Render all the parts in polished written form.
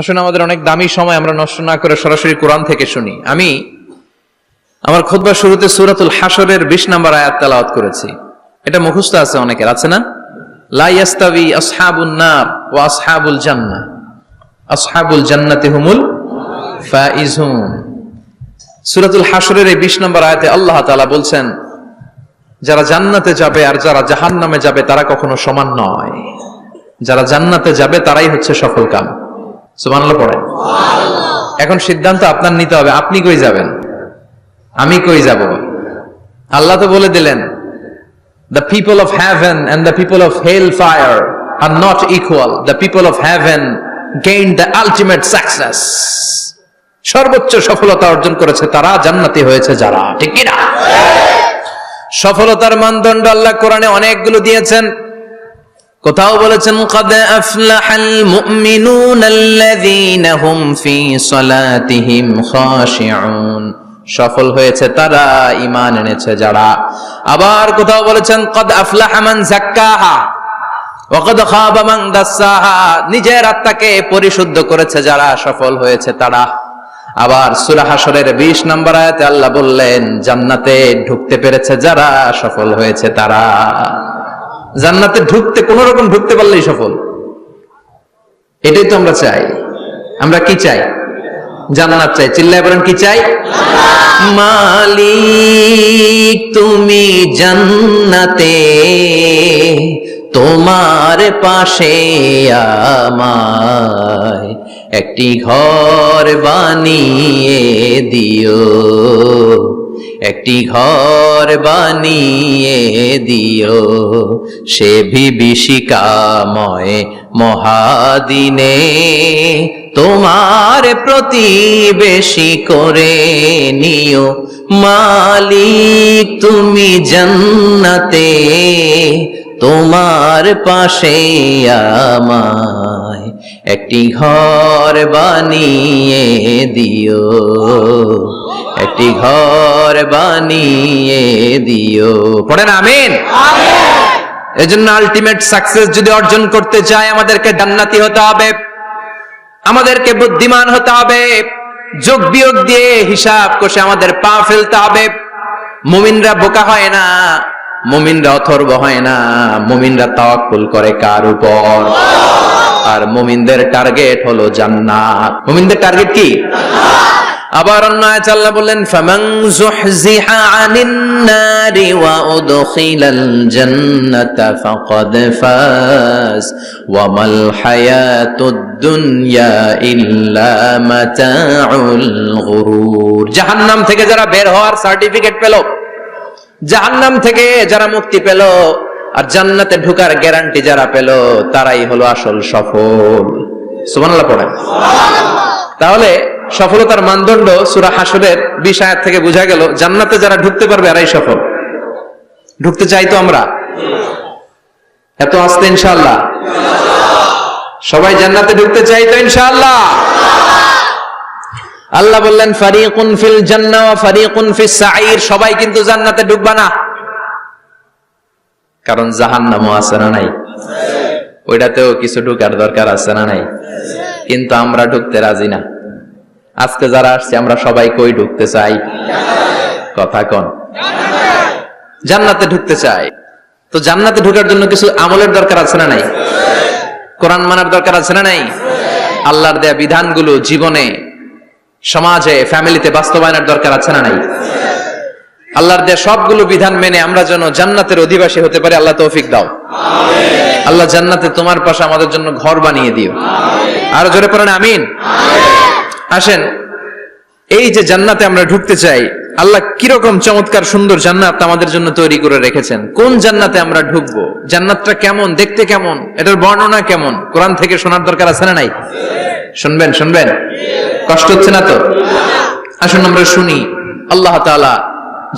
আসলে আমাদের অনেক দামি সময় আমরা নষ্ট না করে সরাসরি কোরআন থেকে শুনি। আমি আমার খুতবার শুরুতে সূরাতুল হাশরের 20 নম্বর আয়াত তেলাওয়াত করেছি। এটা মুখস্থ আছে অনেকের, আছে না? লা ইয়াস্তাবি আসহাবুন নার ওয়া আসহাবুল জান্নাহ, আসহাবুল জান্নাতি হুমুল ফাইজুন। সূরাতুল হাশরের এই 20 নম্বর আয়াতে আল্লাহ তাআলা বলছেন, যারা জান্নাতে যাবে আর যারা জাহান্নামে যাবে তারা কখনো সমান নয়। যারা জান্নাতে যাবে তারাই হচ্ছে সফলকাম। সুবহানাল্লাহ পড়েন। এখন সিদ্ধান্ত আপনার নিতে হবে, আপনি কই যাবেন, আমি কই যাব। আল্লাহ তো বলে দিলেন, the people of heaven and the people of hellfire are not equal. The people of heaven gained the ultimate success. সর্বোচ্চ সফলতা অর্জন করেছে তারা, জান্নাতি হয়েছে যারা। ঠিক কি না? সফলতার মানদণ্ড আল্লাহ কোরআনে অনেকগুলো দিয়েছেন। কোথাও বলেছেন, قد أفلح المؤمنون الذين هم في صلاتهم خاشعون, সফল হয়েছে তারা, ঈমান এনেছে যারা। আবার কোথাও বলেছেন, قد أفلح من زكاها وقد خاب من دساها, নিজের আত্মাকে পরিশুদ্ধ করেছে যারা, সফল হয়েছে তারা। আবার সূরা হাশরের 20 নম্বর আয়াতে আল্লাহ বললেন, জান্নাতে ঢুকতে পেরেছে যারা, সফল হয়েছে তারা। জান্নাতে ঢুকতে, কোন রকম ঢুকতে পারলেই সফল। এটাই তো আমরা চাই। আমরা কি চাই? জান্নাত চাই। চিল্লায় বলেন, কি চাই? মালিক তুমি জান্নাতে, তোমার পাশে আমায় একটি ঘর বানিয়ে দিও, একটি ঘর বানিয়ে দিও, সে বিভীষিকাময় মহাদিনে তোমার প্রতিবেশী করে নিও। মালিক তুমি জান্নাতে, তোমার পাশে আমায় একটি ঘর বানিয়ে দিও, একটি ঘর বানিয়ে দিও। পড়েন আমিন। এজন্য আলটিমেট সাকসেস যদি অর্জন করতে চাই, আমাদেরকে জান্নাতি হতে হবে, আমাদেরকে বুদ্ধিমান হতে হবে, যোগ বিয়োগ দিয়ে হিসাব কষে আমাদের পা ফেলতে হবে। মুমিনরা বোকা হয় না, মুমিনরা অথর্ব হয় না, মুমিনরা তাওয়াক্কুল করে কার উপর? আর মুমিনদের টার্গেট হলো জান্নাত। মুমিনদের টার্গেট কি? আবার অন্য আয়াতে আল্লাহ বললেন, ফামান যুহজিহা আনিন নারি ওয়া উদখিলাল জান্নাতা ফাকাদ ফাজ ওয়া মাল হায়াতুদ দুনিয়া ইল্লা মাতাউল গুরুর। জাহান্নাম থেকে যারা বের হওয়ার সার্টিফিকেট পেল, জাহান্নাম থেকে যারা মুক্তি পেল, আর জান্নাতে ঢোকার গ্যারান্টি যারা পেল, তারাই হলো আসল সফল। সুবহানাল্লাহ পড়েন। তাহলে সফলতার মানদণ্ড সূরা হাশরের 20 আয়াত থেকে বোঝা গেল, জান্নাতে যারা ঢুকতে পারবে এরাই সফল। ঢুকতে চাই তো আমরা? এত আস্তে ইনশাআল্লাহ? সবাই জান্নাতে ঢুকতে চাই তো ইনশাআল্লাহ? আল্লাহ বললেন, ফারিকুন ফিল জান্নাহ ওয়া ফারিকুন ফিস সাঈর। সবাই কিন্তু জান্নাতে ঢুকবে না, কারণ জাহান্নামও আছে না নাই? ওইটাতেও কিছু ঢুকার দরকার আছে না নাই? কিন্তু আমরা ঢুকতে রাজি না। আজকে যারা আসছে আমরা সবাই কই ঢুকতে চাই? কথা কোন? জান্নাতে ঢুকতে চাই। তো জান্নাতে ঢোকার জন্য কিছু আমলের দরকার আছে না নাই? কোরআন মানার দরকার আছে না নাই? আল্লাহর দেয়া বিধানগুলো জীবনে, সমাজে, ফ্যামিলিতে বাস্তবায়নের দরকার আছে না নাই? আল্লাহর দেয়া সবগুলো বিধান মেনে আমরা যেন জান্নাতের অধিবাসী হতে পারি, আল্লাহ তৌফিক দাও। আমিন। আল্লাহ জান্নাতে তোমার পাশে আমাদের জন্য ঘর বানিয়ে দিও। আমিন। আর জোরে পড়েন আমিন। আসেন, এই যে জান্নাতে আমরা ঢুকতে চাই, আল্লাহ কিরকম চমৎকার সুন্দর জান্নাত আমাদের জন্য তৈরি করে রেখেছেন। কোন জান্নাতে আমরা ঢুকবো, জান্নাতটা কেমন, দেখতে কেমন, এটার বর্ণনা কেমন, কোরআন থেকে শোনার দরকার আছে না নাই? শুনবেন? শুনবেন? কষ্ট হচ্ছে না তো? আসুন আমরা শুনি আল্লাহ তাআলা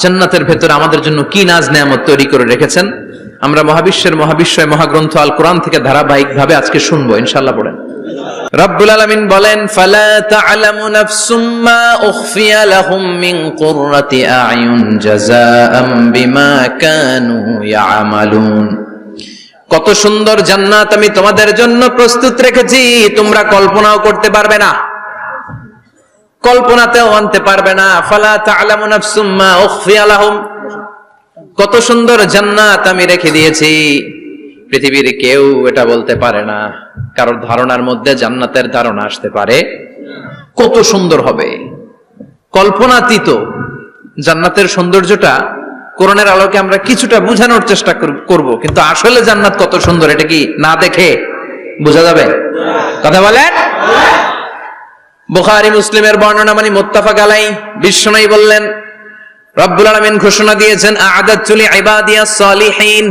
জান্নাতের ভেতরে আমাদের জন্য কি নাজ নেয়ামত তৈরি করে রেখেছেন। আমরা মহাবিশ্বের মহাবিশ্বয় মহাগ্রন্থ আল কোরআন থেকে ধারাবাহিকভাবে আজকে শুনবো ইনশাআল্লাহ। পড়েন। রব্বুল আলামিন বলেন, ফালা তা'লামু নাফসুম মা উখফিয়া লাহুম মিন কুররাতি আ'য়ুন জাযাআম বিমা কানু ইয়া'মালুন। কত সুন্দর জান্নাত আমি তোমাদের জন্য প্রস্তুত রেখেছি, তোমরা কল্পনাও করতে পারবে না, কল্পনাতেও আনতে পারবে না। ফালা তা'লামু নাফসুম মা উখফিয়া লাহুম, কত সুন্দর জান্নাত আমি রেখে দিয়েছি, পৃথিবীর কেউ এটা বলতে পারে না। কারোর ধারণার মধ্যে জান্নাতের ধারণা আসতে পারে কত সুন্দর হবে, কল্পনাতীত। জান্নাতের সৌন্দর্যটা কোরআনের আলোকে আমরা কিছুটা বোঝানোর চেষ্টা করব, কিন্তু আসলে জান্নাত কত সুন্দর এটা কি না দেখে বোঝা যাবে? কথা বলেন। বুখারী মুসলিমের বর্ণনা মানে মুত্তাফাক আলাইহি, বিশ্বনবী বললেন, রব্বুল আলামিন ঘোষণা দিয়েছেন, আ'আদাতু লিইবাদিয়াস সালিহিন,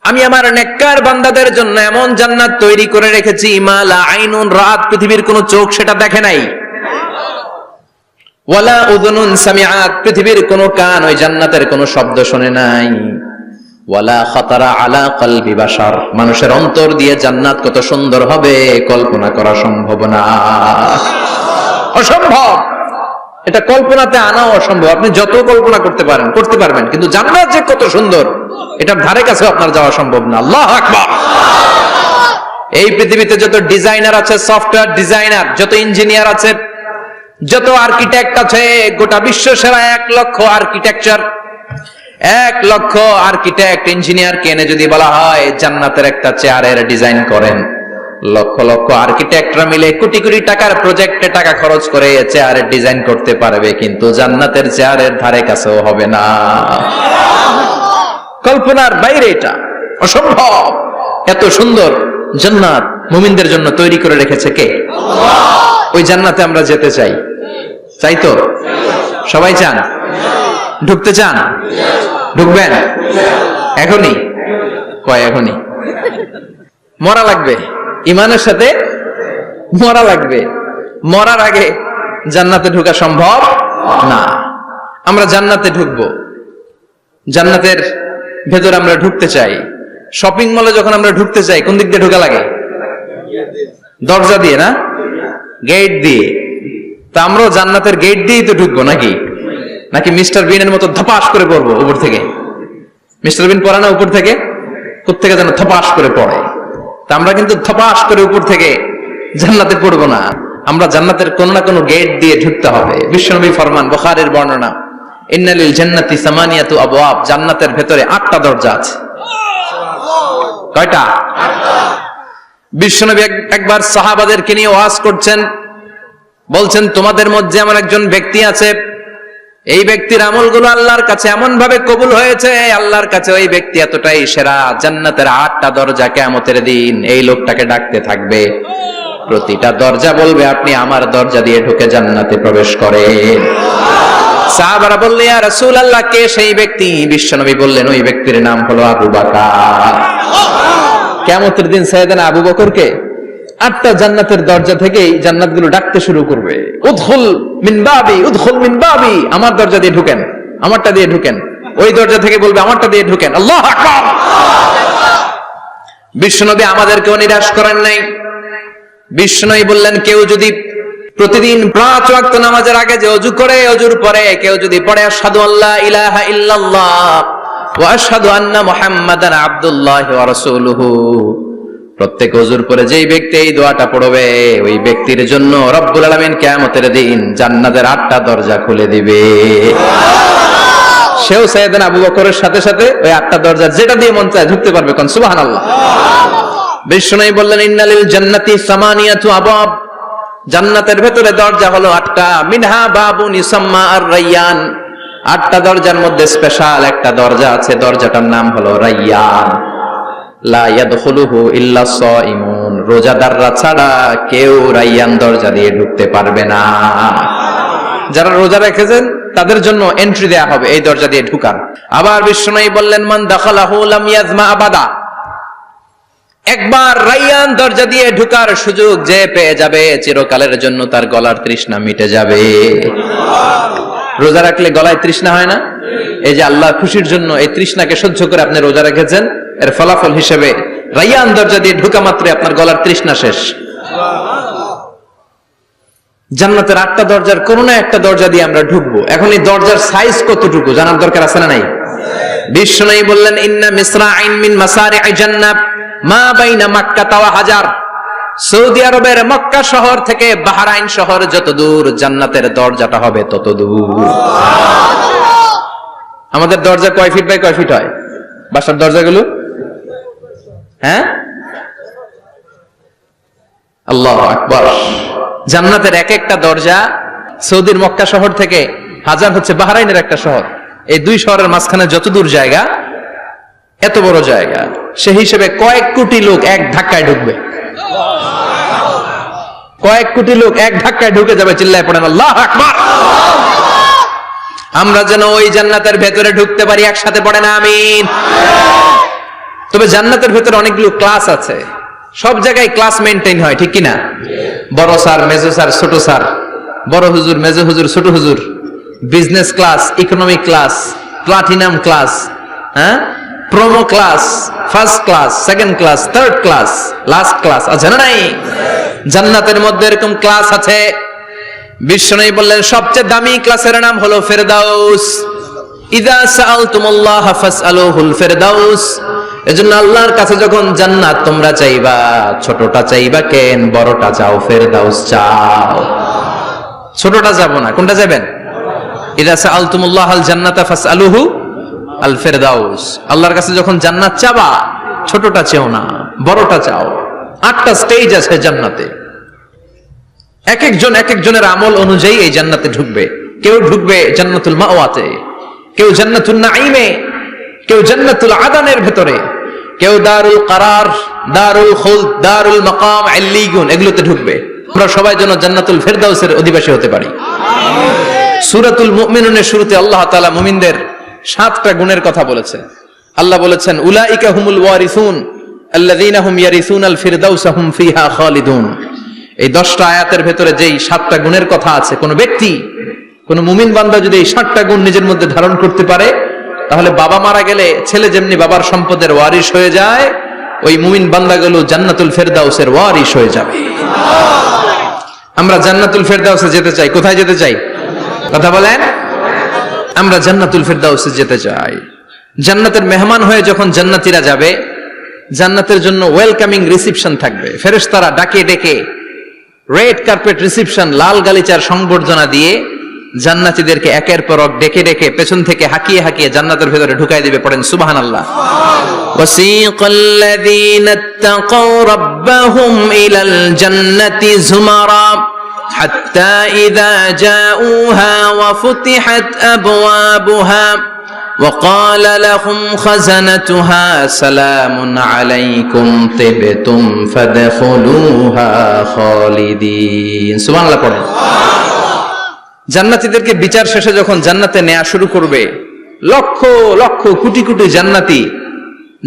আমি আমার নেককার বান্দাদের জন্য এমন জান্নাত তৈরি করে রেখেছি, মা লা আইনুন রাত, পৃথিবীর কোন চোখ সেটা দেখে নাই, ওয়ালা উযুনুন সামিআত, পৃথিবীর কোন কান ওই জান্নাতের কোন শব্দ শুনে নাই, ওয়ালা খাতারা আলা কলবি বাশার, মানুষের অন্তর দিয়ে জান্নাত কত সুন্দর হবে কল্পনা করা সম্ভব না, অসম্ভব। এটা কল্পনাতে আনাও অসম্ভব, আপনি যত কল্পনা করতে পারবেন, কিন্তু জান্নাত যে কত সুন্দর এটার ধারে কাছে আপনার যাওয়া সম্ভব না। আল্লাহু আকবার। এই পৃথিবীতে যত ডিজাইনার আছে, সফটওয়্যার ডিজাইনার, যত ইঞ্জিনিয়ার আছে, যত আর্কিটেক্ট আছে, গোটা বিশ্ব সেরা 1 লক্ষ আর্কিটেকচার, 1 লক্ষ আর্কিটেক্ট ইঞ্জিনিয়ারকে এনে যদি বলা হয় জান্নাতের একটা চেয়ারের ডিজাইন করেন, লক্ষ লক্ষ আর্কিটেক্টরা মিলে কোটি কোটি টাকার প্রজেক্টে টাকা খরচ করে চেয়ারের ডিজাইন করতে পারবে, কিন্তু জান্নাতের চেয়ারের ধারে কাছেও হবে না। কল্পনার বাইরে, এটা অসম্ভব। এত সুন্দর জান্নাত মুমিনদের জন্য তৈরি করে রেখেছে কে? আল্লাহ। ওই জান্নাতে আমরা যেতে চাই, চাই তো? সবাই চান? ঢুকতে চান? ঢুকবেন এখনই? কয় এখনই? মরা লাগবে, ইমানের সাথে মরা লাগবে। মরার আগে জান্নাতে ঢোকা সম্ভব না। আমরা জান্নাতে ঢুকবো, জান্নাতের ভেতর আমরা ঢুকতে চাই। শপিং মলে যখন আমরা ঢুকতে চাই, কোন দিক দিয়ে ঢোকা লাগে? দরজা দিয়ে না, গেট দিয়ে। তা আমরাও জান্নাতের গেট দিয়েই তো ঢুকবো নাকি? নাকি মিস্টার বিনের মতো ধপাস করে পড়বো উপর থেকে? মিস্টার বিন পড়ে না উপর থেকে? কোত্থেকে যেন ধপাস করে পড়ে। তা আমরা কিন্তু ধপাস করে উপর থেকে জান্নাতে পড়বো না, আমরা জান্নাতের কোন না কোনো গেট দিয়ে ঢুকতে হবে। বিশ্বনবী ফরমান, বুখারীর বর্ণনা, ইন্নালিল জান্নাতি সামানিয়াতু আবওয়াব, জান্নাতের ভেতরে 8টা দরজা আছে। কয়টা? বিশ্বনবী একবার সাহাবাদেরকে নিয়ে ওয়াজ করছেন, বলছেন, তোমাদের মধ্যে এমন একজন ব্যক্তি আছে, এই ব্যক্তির আমলগুলো আল্লাহর কাছে এমন ভাবে কবুল হয়েছে, আল্লাহর কাছে ওই ব্যক্তি এতটাই সেরা, জান্নাতের 8টা দরজা কিয়ামতের দিন এই লোকটাকে ডাকতে থাকবে, প্রতিটা দরজা বলবে, আপনি আমার দরজা দিয়ে ঢুকে জান্নাতে প্রবেশ করেন। সাহাবারা বললেন, ইয়া রাসূলুল্লাহ, কে সেই ব্যক্তি? বিশ্বনবী বললেন, ওই ব্যক্তির নাম হলো আবু বকর। কিয়ামতের দিন সাইয়েদনা আবু বকরকে 8টা জান্নাতের দরজা থেকেই জান্নাতগুলো ডাকতে শুরু করবে, উদখুল মিন বাবি, উদখুল মিন বাবি, আমার দরজা দিয়ে ঢুকেন, আমারটা দিয়ে ঢুকেন। ওই দরজা থেকে বলবে, আমারটা দিয়ে ঢুকেন। আল্লাহু আকবার। বিশ্বনবী আমাদেরকেও নিরাশ করেন নাই। বিশ্বনবী বললেন, কেউ যদি প্রতিদিন 5 ওয়াক্ত নামাজের আগে যে ওযু করে, ওযুর পরে কেউ যদি পড়ে আশহাদু আল্লা ইলাহা ইল্লাল্লাহ ওয়া আশহাদু আন্না মুহাম্মাদান আবদুল্লাহি ওয়া রাসূলুহু, প্রত্যেক ওযুর পরে যেই ব্যক্তি এই দোয়াটা পড়বে, ওই ব্যক্তির জন্য রব্বুল আলামিন কিয়ামতের দিন জান্নাতের 8টা দরজা খুলে দিবে। সেও সাইয়েদনা আবু বকরের সাথে সাথে ওই 8টা দরজা যেটা দিয়ে মন চায় ঢুকতে পারবে। কোন সুবহানাল্লাহ। বিশ্বনবী বললেন, ইন্নালিল জান্নাতি সামানিয়াতু আবওয়াব, জান্নাতের ভেতরে দরজা হলো 8টা, মিনহা বাবুন ইউসাম্মা আর-রায়্যান, 8টা দরজার মধ্যে স্পেশাল একটা দরজা আছে, দরজাটার নাম হলো রায়্যান। লা ইয়াদখুলুহু ইল্লা সাইমুন, রোজাদাররা ছাড়া কেউ রায়্যান দরজা দিয়ে ঢুকতে পারবে না। যারা রোজা রেখেছেন তাদের জন্য এন্ট্রি দেয়া হবে এই দরজা দিয়ে ঢুকার। আবার বিশ্বনবী বললেন, মান দাখালাহু লাম ইয়াজমা আবাদা, একবার রায়্যান দরজা দিয়ে ঢুকার সুযোগ যে পেয়ে যাবে, চিরকালের জন্য তার গলার তৃষ্ণা মিটে যাবে। রোজা রাখলে গলায় তৃষ্ণা হয় না? এই যে আল্লাহ খুশির জন্য এই তৃষ্ণাকে সহ্য করে আপনি রোজা রেখেছেন, এর ফলাফল হিসেবে রায়্যান দরজা দিয়ে ঢুকা মাত্রই আপনার গলার তৃষ্ণা শেষ। জান্নাতের 8টা দরজার কোন না একটা দরজা দিয়ে আমরা ঢুকবো। এখন এই দরজার সাইজ কতটুকু জানার দরকার আছে না নাই? বিষ্ণু বললেন ইন্না মিসরাইন মিন মাসারি'i জান্নাত মা বাইনা মাক্কা ওয়া হাজার। সৌদি আরবের মক্কা শহর থেকে বাহরাইন শহর যত দূর, জান্নাতের দরজাটা হবে তত দূর। আমাদের দরজা কয় ফিট বাই কয় ফিট হয় বাসার দরজাগুলো? হ্যাঁ, আল্লাহু আকবার। জান্নাতের এক একটা দরজা সৌদির মক্কা শহর থেকে হাজার হচ্ছে বাহরাইনের একটা শহর। এই দুই শহরের মাঝখানে যত দূর জায়গা, এত বড় জায়গা, সেই হিসেবে কয়েক কোটি লোক এক ধাক্কায় ঢুকবে। কয়েক কোটি লোক এক ধাক্কায় ঢুকে যাবে। চিল্লায় পড়েন আল্লাহু আকবার। আমরা যেন ওই জান্নাতের ভেতরে ঢুকতে পারি, একসাথে পড়েন আমিন। তবে জান্নাতের ভেতরে অনেকগুলো ক্লাস আছে, সব জায়গায় ক্লাস মেনটেন হয়, ঠিক কিনা? বড় স্যার, মেজো স্যার, ছোট স্যার, বড় হুজুর, মেজো হুজুর, ছোট হুজুর, business class, economic class, platinum class, হ্যাঁ, promo class, first class, second class, third class, last class আছে না নাই? জান্নাতের মধ্যে এরকম ক্লাস আছে। বিষ্ণু বললেন সবচেয়ে দামি ক্লাসের নাম হলো ফেরদাউস। ইযা সাআলতুমুল্লাহ ফাসআলুহুল ফেরদাউস। এজন্য আল্লাহর কাছে যখন জান্নাত তোমরা চাইবা, ছোটটা চাইবা কেন, বড়টা চাও, ফেরদাউস চাও। ছোটটা যাবো না, কোনটা যাবেন? ইযা সাআলতুমুল্লাহাল জান্নাতা ফাসআলুহু আল ফেরদাউস। আল্লাহর কাছে যখন জান্নাত চাবা, ছোটটা চেও না, বড়টা চাও। 8টা স্টেজ আছে জান্নাতে। এক একজন এক একজনের আমল অনুযায়ী এই জান্নাতে ঢুকবে। কেউ ঢুকবে জান্নাতুল মাওয়াতে, কেউ জান্নাতুল নাঈমে, কেউ জান্নাতুল আদানের ভেতরে, কেউ দারুল কারার, দারুল খুলদ, দারুল মাকাম, আল্লিগুন, এগুলোতে ঢুকবে। আমরা সবাই যেন জান্নাতুল ফেরদাউসের অধিবাসী হতে পারি। সূরাতুল মুমিনুনের শুরুতে আল্লাহ তাআলা মুমিনদের 7টা গুণের কথা বলেছেন। আল্লাহ বলেছেন উলাইকা হুমুল ওয়ারিসুন আল্লাযীনা হুম ইয়ারিসুনাল ফিরদাউসা হুম ফিহা খালিদুন। এই 10টা আয়াতের ভেতরে যেই 7টা গুণের কথা আছে, কোন ব্যক্তি, কোন মুমিন বান্দা যদি এই 7টা গুণ নিজের মধ্যে ধারণ করতে পারে, তাহলে বাবা মারা গেলে ছেলে যেমনি বাবার সম্পদের ওয়ারিশ হয়ে যায়, ওই মুমিন বান্দাগুলো জান্নাতুল ফেরদাউসের ওয়ারিশ হয়ে যাবে। আমরা জান্নাতুল ফেরদাউসে যেতে চাই। কোথায় যেতে চাই? কথা বলেন। আমরা জান্নাতুল ফেরদাউসে যেতে চাই। জান্নাতের মেহমান হয়ে যখন জান্নাতীরা যাবে, জান্নাতের জন্য ওয়েলকামিং রিসিপশন থাকবে। ফেরেশতারা ডাকে ডেকে রেড কার্পেট রিসিপশন, লাল গালিচার সংবর্ধনা দিয়ে জান্নাতীদেরকে একের পর এক ডেকে ডেকে পেছন থেকে হাঁকিয়ে হাঁকিয়ে জান্নাতের ভেতরে ঢুকাই দিবে। পড়েন সুবহানাল্লাহ। ওয়াসিকাল্লাযীনা ইত্তাকাউ রাব্বাহুম ইলাল জান্নাতি যুমারা হাত্তা ইযা জাউহা ওয়া ফুতিহাত আবওয়াবুহা وقال لهم خزنتها سلام عليكم طبتم فادخلوها خالدين। সুবহানাল্লাহ পড়েন। জান্নাতীদেরকে বিচার শেষে যখন জান্নাতে নেওয়া শুরু করবে, লক্ষ লক্ষ কোটি কোটি জান্নাতি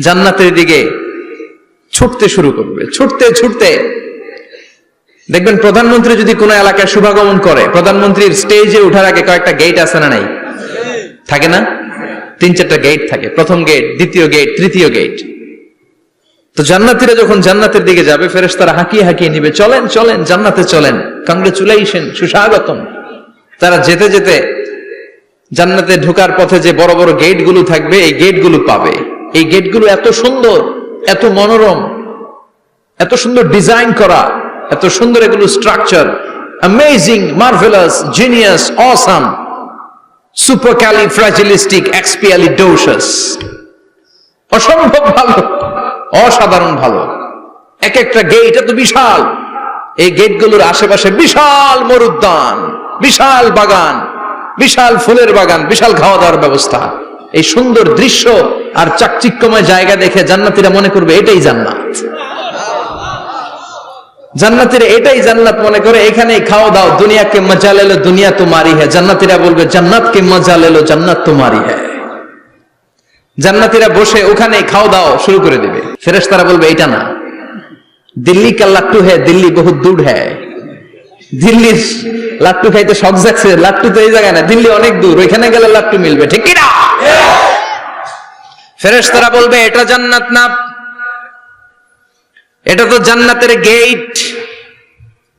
জান্নাতের দিকে ছুটতে শুরু করবে। ছুটতে ছুটতে দেখবেন প্রধানমন্ত্রী যদি কোনো এলাকায় শুভাগমন করে, প্রধানমন্ত্রীর স্টেজে ওঠার আগে কয়েকটা গেট আছে না নাই? থাকে না? 3-4টা গেট থাকে। প্রথম গেট, দ্বিতীয় গেট, তৃতীয় গেট। তো জান্নাতীরা যখন জান্নাতের দিকে যাবে, ফেরেশতারা হাঁকিয়ে হাঁকিয়ে নিবে, চলেন চলেন জান্নাতে চলেন, কংগ্রেচুলেশন, সুস্বাগতম। তারা যেতে যেতে জান্নাতে ঢোকার পথে যে বড় বড় গেটগুলো থাকবে, এই গেটগুলো পাবে। এই গেটগুলো এত সুন্দর, এত মনোরম, এত সুন্দর ডিজাইন করা, এত সুন্দর এগুলো structure, amazing, marvellous, genius, awesome, supercalifragilisticexpialidocious, অসম্ভব ভালো, অসাধারণ ভালো। এক একটা গেট এত বিশাল। এই গেটগুলোর আশেপাশে বিশাল মরুদ্যান, বিশাল বাগান, বিশাল ফুলের বাগান, বিশাল খাওয়া দাওয়ার ব্যবস্থা। এই সুন্দর দৃশ্য আর চাকচিক্যময় জায়গা দেখে জান্নাতীরা মনে করবে এটাই জান্নাত। জান্নাতীরা এটাই জান্নাত মনে করে, এখানেই খাওয়া দাও। দুনিয়া কে মজা লে লো, দুনিয়া তোমারি হ্যায়। জান্নাতীরা বলবে জান্নাত কে মজা লে লো, জান্নাত তোমারি হ্যায়। জান্নাতীরা বসে ওখানেই খাওয়া দাও শুরু করে দিবে। ফেরেশতারা বলবে এটা না, দিল্লি কা লাট্টু হ্যায়, দিল্লি বহুত দূর হ্যায়। দিল্লির লাট্টু খাইতে শখ জাগছে, লাট্টু তো এই জায়গায় না, দিল্লি অনেক দূর, ওইখানে গেলে লাট্টু মিলবে, ঠিক কিনা? ফেরেশতারা বলবে এটা জান্নাত না, এটা তো জান্নাতের গেট।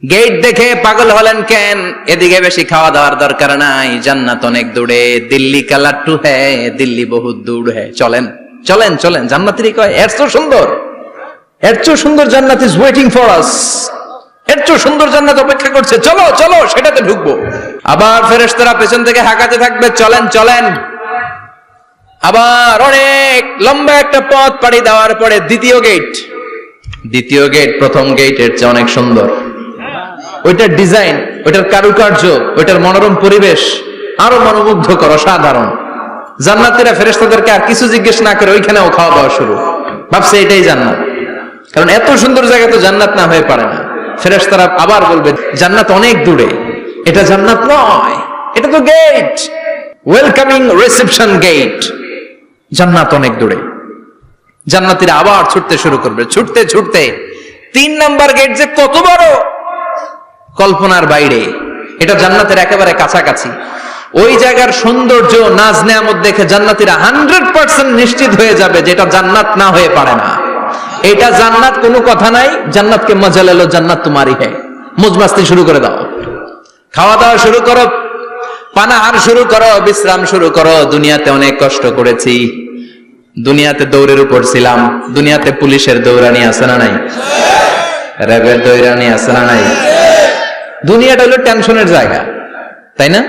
গেট দেখে পাগল হলেন কেন? এদিকে বেশি খাওয়া দাওয়ার দরকার নাই, জান্নাত অনেক দূরে। দিল্লি কা লাট্টু হ্যায়, দিল্লি বহুত দূর হ্যায়। চলেন চলেন চলেন। জান্নাতীরা কয় এর চেয়ে সুন্দর, এর চেয়ে সুন্দর জান্নাত ইজ ওয়েটিং ফর আস, এর চেয়ে সুন্দর জান্নাত অপেক্ষা করছে, চলো চলো সেটাতে ঢুকবো। আবার ফেরেশতারা পেছন থেকে হাঁকাতে থাকবে, চলেন চলেন। আবার অনেক লম্বা একটা পথ পাড়ি দেওয়ার পরে দ্বিতীয় গেট প্রথম গেটের চেয়ে অনেক সুন্দর। ওইটার ডিজাইন, ওইটার কারুকার্য, ওইটার মনোরম পরিবেশ আরো মনোমুগ্ধকর, অসাধারণ। জান্নাতীরা ফেরেশতাদেরকে আর কিছু জিজ্ঞেস না করে ওইখানেও খাওয়া দাওয়া শুরু। ভাবছে এটাই জান্নাত, কারণ এত সুন্দর জায়গা তো জান্নাত না হয়ে পারে না। ফেরেশতারা আবার বলবে জান্নাত অনেক দূরে, এটা জান্নাত নয়, এটা তো গেট, ওয়েলকামিং রিসেপশন গেট, জান্নাত অনেক দূরে। জান্নাতীরা আবার ছুটতে শুরু করবে, ছুটতে ছুটতে 3 নাম্বার গেট যে কত বড়, কল্পনার বাইরে। এটা জান্নাতের একেবারে কাছাকাছি। ওই জায়গার সৌন্দর্য, নাজ নেয়ামত দেখে জান্নাতীরা 100% নিশ্চিত হয়ে যাবে যে এটা জান্নাত না হয়ে পারে না। এটা জান্নাত, কোনো কথা নাই। জান্নাতকে মজা লেলো, জান্নাত তোমারই হ্যায়। মজমাস্তি শুরু করে দাও, খাওয়া দাওয়া শুরু করো, পানাহার শুরু করো, বিশ্রাম শুরু করো। দুনিয়াতে অনেক কষ্ট করেছি, দুনিয়াতে দৌড়ের উপর ছিলাম, দুনিয়াতে পুলিশের দৌড়ানি আছে না নাই, র্যাবের দৌড়ানি আছে না নাই। দুনিয়াটা হলো টেনশনের জায়গা, তাই না?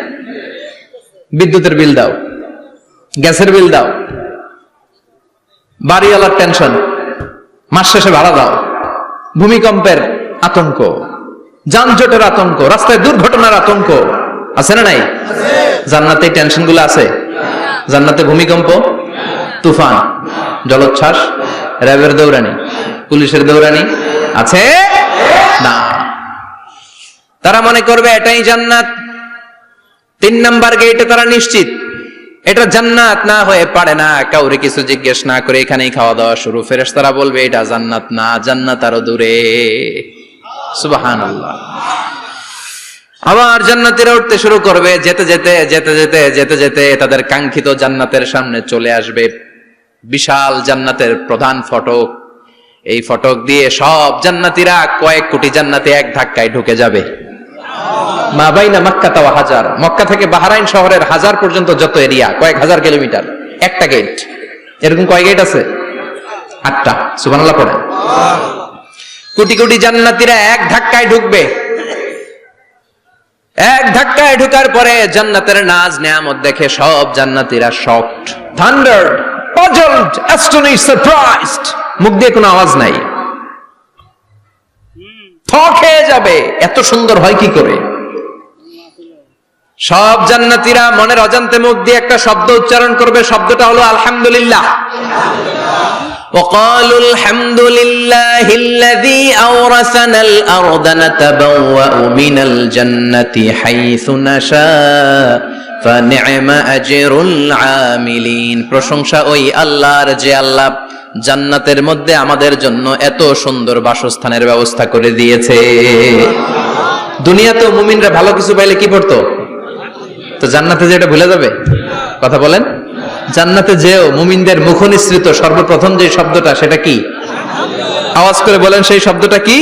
বিদ্যুতের বিল দাও, গ্যাসের বিল দাও, বাড়িওয়ালার টেনশন, মাস শেষে ভাড়া দাও, ভূমিকম্পের আতঙ্ক, যানজটের আতঙ্ক, রাস্তায় দুর্ঘটনার আতঙ্ক আছে না নাই? জান্নাতে এই টেনশন গুলো আছে? জান্নাতে ভূমিকম্প, তুফান, জলোচ্ছ্বাস, র্যাবের দৌড়ানি, পুলিশের দৌড়ানি আছে না। তারা মনে করবে এটাই জান্নাত। 3 নাম্বার গেটে তারা নিশ্চিত এটা জান্নাত না হয়ে পারে না। কাউরে কিছু জিজ্ঞেস না করে এখানেই খাওয়া দাওয়া শুরু। ফেরেশতারা বলবে এটা জান্নাত না, জান্নাত আরো দূরে। সুবহানাল্লাহ। আবার জান্নাতীরা উঠতে শুরু করবে, যেতে যেতে যেতে যেতে যেতে যেতে তাদের কাঙ্ক্ষিত জান্নাতের সামনে চলে আসবে। বিশাল জান্নাতের প্রধান ফটক, এই ফটক দিয়ে সব জান্নাতীরা, কয়েক কোটি জান্নাতে এক ধাক্কায় ঢুকে যাবে। মা বাইনা মক্কা ওয়া হাজার, মক্কা থেকে বাহরাইন শহরের হাজার পর্যন্ত যত এরিয়া, কয়েক হাজার কিলোমিটার, একটা গেট। এরকম কয় গেট আছে? 8টা। সুবহানাল্লাহ পড়েন। কোটি কোটি জান্নাতীরা এক ধাক্কায় ঢুকবে। এক ধাক্কায় ঢুকার পরে জান্নাতের নাজ নেয়ামত দেখে সব জান্নাতীরা শকড, থান্ডার্ড, পাজলড, অ্যাস্টনিশড, সারপ্রাইজড। মুখ দিয়ে কোনো আওয়াজ নাই, থক হয়ে যাবে। এত সুন্দর হয় কি করে? সব জান্নাতীরা মনের অজান্তে মুখ দিয়ে একটা শব্দ উচ্চারণ করবে। শব্দটা হলো আলহামদুলিল্লাহ। وقالوا الحمد لله الذي أورثنا الأرض نتبوأ من الجنة حيث نشاء فنعم أجر العاملين। প্রশংসা ওই আল্লাহর যে আল্লাহ জান্নাতের মধ্যে আমাদের জন্য এত সুন্দর বাসস্থানের ব্যবস্থা করে দিয়েছে। দুনিয়াতেও মুমিনরা ভালো কিছু পাইলে কি করতো? তো জান্নাতে যে এটা ভুলে যাবে? কথা বলেন। জান্নাতে যেও মুমিনদের মুখ নিঃসৃত সর্বপ্রথম যে শব্দটা, সেটা কি? আওয়াজ করে বলেন, সেই শব্দটা কি?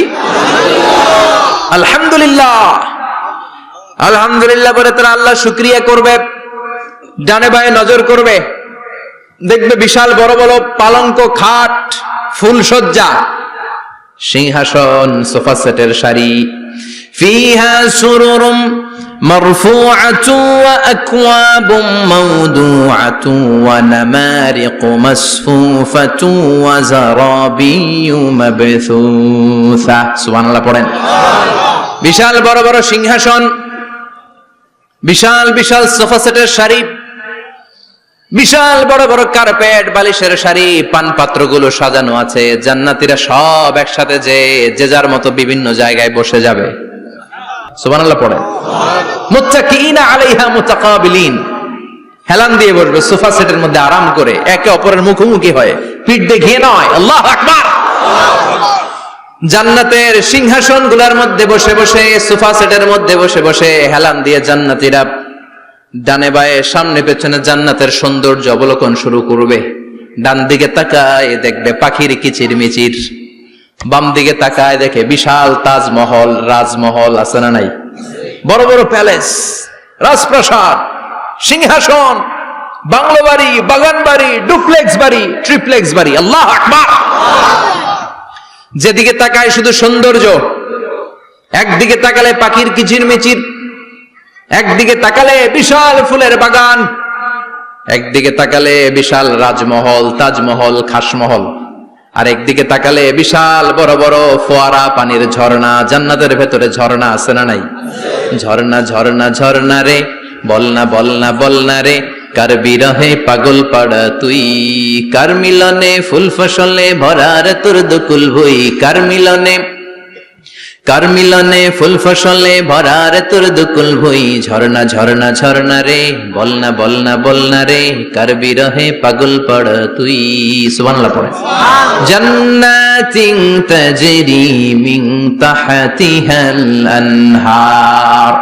আলহামদুলিল্লাহ। আলহামদুলিল্লাহ বলে তারা আল্লাহ শুকরিয়া করবে, ডানে বায়ে নজর করবে, দেখবে বিশাল বড় বড় পালঙ্ক, খাট, ফুলসজ্জা, সিংহাসন, সোফা সেটের সারি। ফিহা সুরুরুম মারফুআতু ওয়া আকওয়াবুম মাওদুআতু ওয়া নামারিকু মাসফুফাতু ওয়া যারাবিয়্যু মাবথুসা। সুবহানাল্লাহ পড়েন। বিশাল বড় বড় সিংহাসন, বিশাল বিশাল সোফা সেটের সারি, বিশাল বড় বড় কার্পেট, বালিশের সারি, পানপাত্রগুলো সাজানো আছে। জান্নাতীরা সব একসাথে যে যার মতো বিভিন্ন জায়গায় বসে যাবে। সুবহানাল্লাহ পড়েন। মুত্তাকিইনা আলাইহা মুতাকাবিলিন, হেলান দিয়ে বসবে সোফা সেটের মধ্যে আরাম করে, একে অপরের মুখোমুখি হয়ে, পিঠ দেখিয়ে নয়। আল্লাহু আকবার। জান্নাতের সিংহাসনগুলোর মধ্যে বসে বসে, সোফা সেটের মধ্যে বসে বসে হেলান দিয়ে জান্নাতীরা ডানে বায়ে সামনে পেছনে জান্নাতের সৌন্দর্য অবলোকন শুরু করবে। ডান দিকে তাকায় দেখবে পাখির কিচির মিচির, বাম দিকে তাকায় দেখে বিশাল তাজমহল, রাজমহল আছে না নাই? বড় বড় প্যালেস, রাজপ্রাসাদ, সিংহাসন, বাংলো বাড়ি, বাগান বাড়ি, ডুপ্লেক্স বাড়ি, ট্রিপ্লেক্স বাড়ি। আল্লাহু আকবার। যেদিকে তাকায় শুধু সৌন্দর্য। একদিকে তাকালে পাখির কিচিরমিচির, একদিকে তাকালে বিশাল ফুলের বাগান, একদিকে তাকালে বিশাল রাজমহল, তাজমহল, খাসমহল, আর একদিকে তাকালে বিশাল বড় বড় ফোয়ারা, পানির ঝর্ণা। জান্নাতের ভেতরে ঝর্ণা আছে না নাই? ঝর্ণা ঝর্ণা ঝর্ণা রে, বলনা বলনা বলনা রে, কার বিরহে পাগল পাড়া তুই, কার মিলনে ফুল ফসলে ভরার তোর দুকুল ভুই, কার মিলনে ফুল ফসলে ভরার তোর দুকুল ভুই। ঝর্ণা ঝর্ণা ঝর্ণা রে, বলনা বলনা বলনা রে, কার বিরহে পাগল পাড়া তুই। সুবহানাল্লাহ পড়ে। জান্নাতিন তাজরি মিন তাহতিহাল আনহার।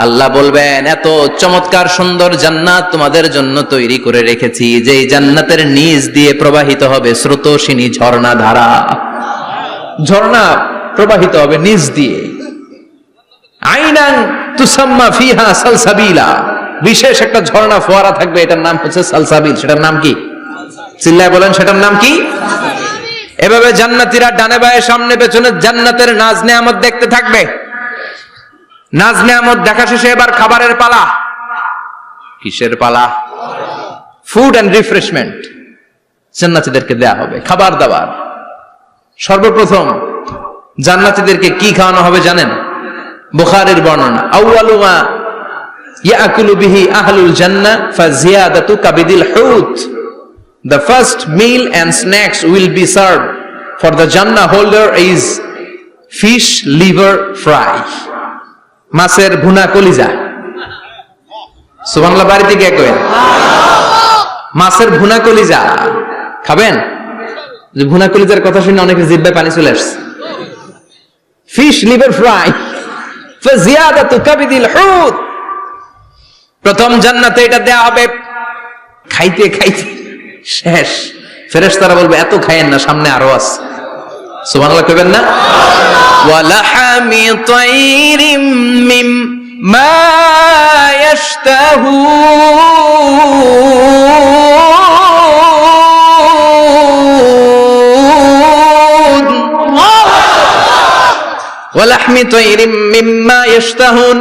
আল্লাহ বলবেন, এত চমৎকার সুন্দর জান্নাত তোমাদের জন্য তৈরি করে রেখেছি, যেই জান্নাতের নিচ দিয়ে প্রবাহিত হবে স্রোতস্বিনী ঝর্ণা ধারা। ঝর্ণা প্রবাহিত হবে নিচ দিয়ে। আইনান তুসাম্মা ফিহা সালসাবিলা, বিশেষ একটা ঝর্ণা ফোয়ারা থাকবে, এটার নাম হচ্ছে সালসাবিল। সেটার নাম কি? চিল্লায় বলেন, সেটার নাম কি? এভাবে জান্নাতীরা ডানে বায়ে সামনে পেছনে জান্নাতের নাজ নেয়ামত দেখতে থাকবে। নাজ নেয়ামত দেখা শেষে এবার খাবারের পালা। কিসের পালা? ফুড এন্ড রিফ্রেশমেন্ট জান্নাতীদেরকে দেয়া হবে, খাবার দাবার। সর্বপ্রথম জান্নাতীদেরকে কি খাওয়ানো হবে জানেন? বুখারীর বর্ণনা, আউয়ালু মা ইয়াকুলু বিহি আহলুল জান্নাহ ফাজিয়াদাতু কাবিদিল হুত। The first meal and snacks will be served for the Jannah holder is fish liver fry, মাছের ভুনা কলিজা। সুবহানাল্লাহ, বাড়িতে কে করেন? মাছের ভুনা কলিজা খাবেন? যে ভুনা কলিজার কথা শুনে অনেকের জিহ্বায় পানি চলে আসছে। ফিশ লিভার ফ্রাই ফাজিয়াদাতু কাবিদিল হুত। প্রথম জান্নাতে এটা দেয়া হবে। খাইতে খাইতে শেষ। ফেরেশতারা বলবে, এত খায়েন না, সামনে আরো আছে। সুবহানাল্লাহ কইবেন না? ওয়া লাহামি তাইরিম মিম্মা ইয়াশতাহুন, ওয়া লাহমি তাইরিম মিম্মা ইয়াশতাহুন।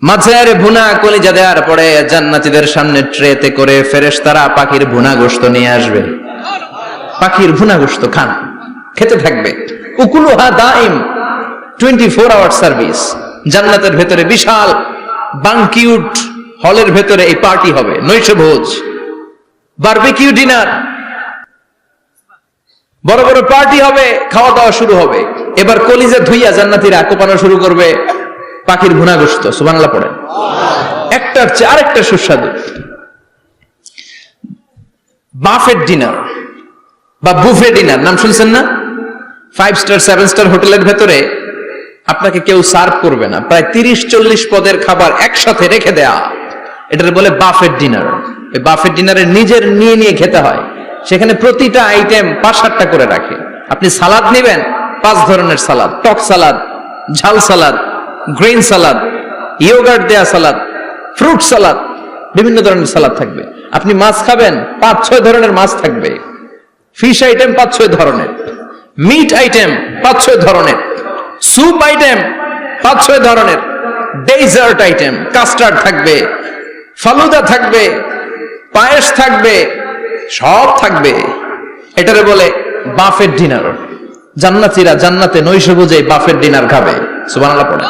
মাছের ভুনা কলিজা দেওয়ার পরে জান্নাতীদের সামনে ট্রেতে করে ফেরেশতারা পাখির ভুনা গোশত নিয়ে আসবে। পাখির ভুনা গোশত খান, খেতে থাকবে। উকুলুহা দাইম, 24 আওয়ার সার্ভিস। জান্নাতের ভেতরে বিশাল বানকিউট হলের ভেতরে এই পার্টি হবে, নৈশভোজ, বারবিকিউ ডিনার, বড় বড় পার্টি হবে, খাওয়া দাওয়া শুরু হবে। এবার কলিজা ধুইয়া জান্নাতীরা কোপানো শুরু করবে পাখির ভুনা গোশত। সুবহানাল্লাহ পড়েন। একটার চেয়ে আরেকটা সুস্বাদু। বাফেট ডিনার বা বুফে ডিনার নাম শুনছেন না? 5 স্টার 7 স্টার হোটেলের ভেতরে আপনাকে কেউ সার্ভ করবে না, প্রায় 30-40 পদের খাবার একসাথে রেখে দেয়া, এটার বলে বাফেট ডিনার। এই বাফেট ডিনারে নিজের নিয়ে নিয়ে খেতে হয়। সেখানে প্রতিটা আইটেম 5-7টা করে রাখে। আপনি সালাদ নেবেন, 5 ধরনের সালাদ, টক সালাদ, ঝাল সালাদ, গ্রিন সালাদ, ইয়োগার্ট দেয়া সালাদ, ফ্রুট সালাদ, বিভিন্ন ধরনের সালাদ থাকবে। আপনি মাছ খাবেন, 5-6 ধরনের মাছ থাকবে। ফিশ আইটেম 5-6 ধরনের, মিট আইটেম 5-6 ধরনের, স্যুপ আইটেম 5-6 ধরনের, ডেজার্ট আইটেম, কাস্টার্ড থাকবে, ফালুদা থাকবে, পায়েস থাকবে, সব থাকবে। এটারে বলে বাফেট ডিনার। জান্নাতীরা জান্নাতে নৈশভোজে বাফেট ডিনার খাবে। সুবহানাল্লাহ পড়ে।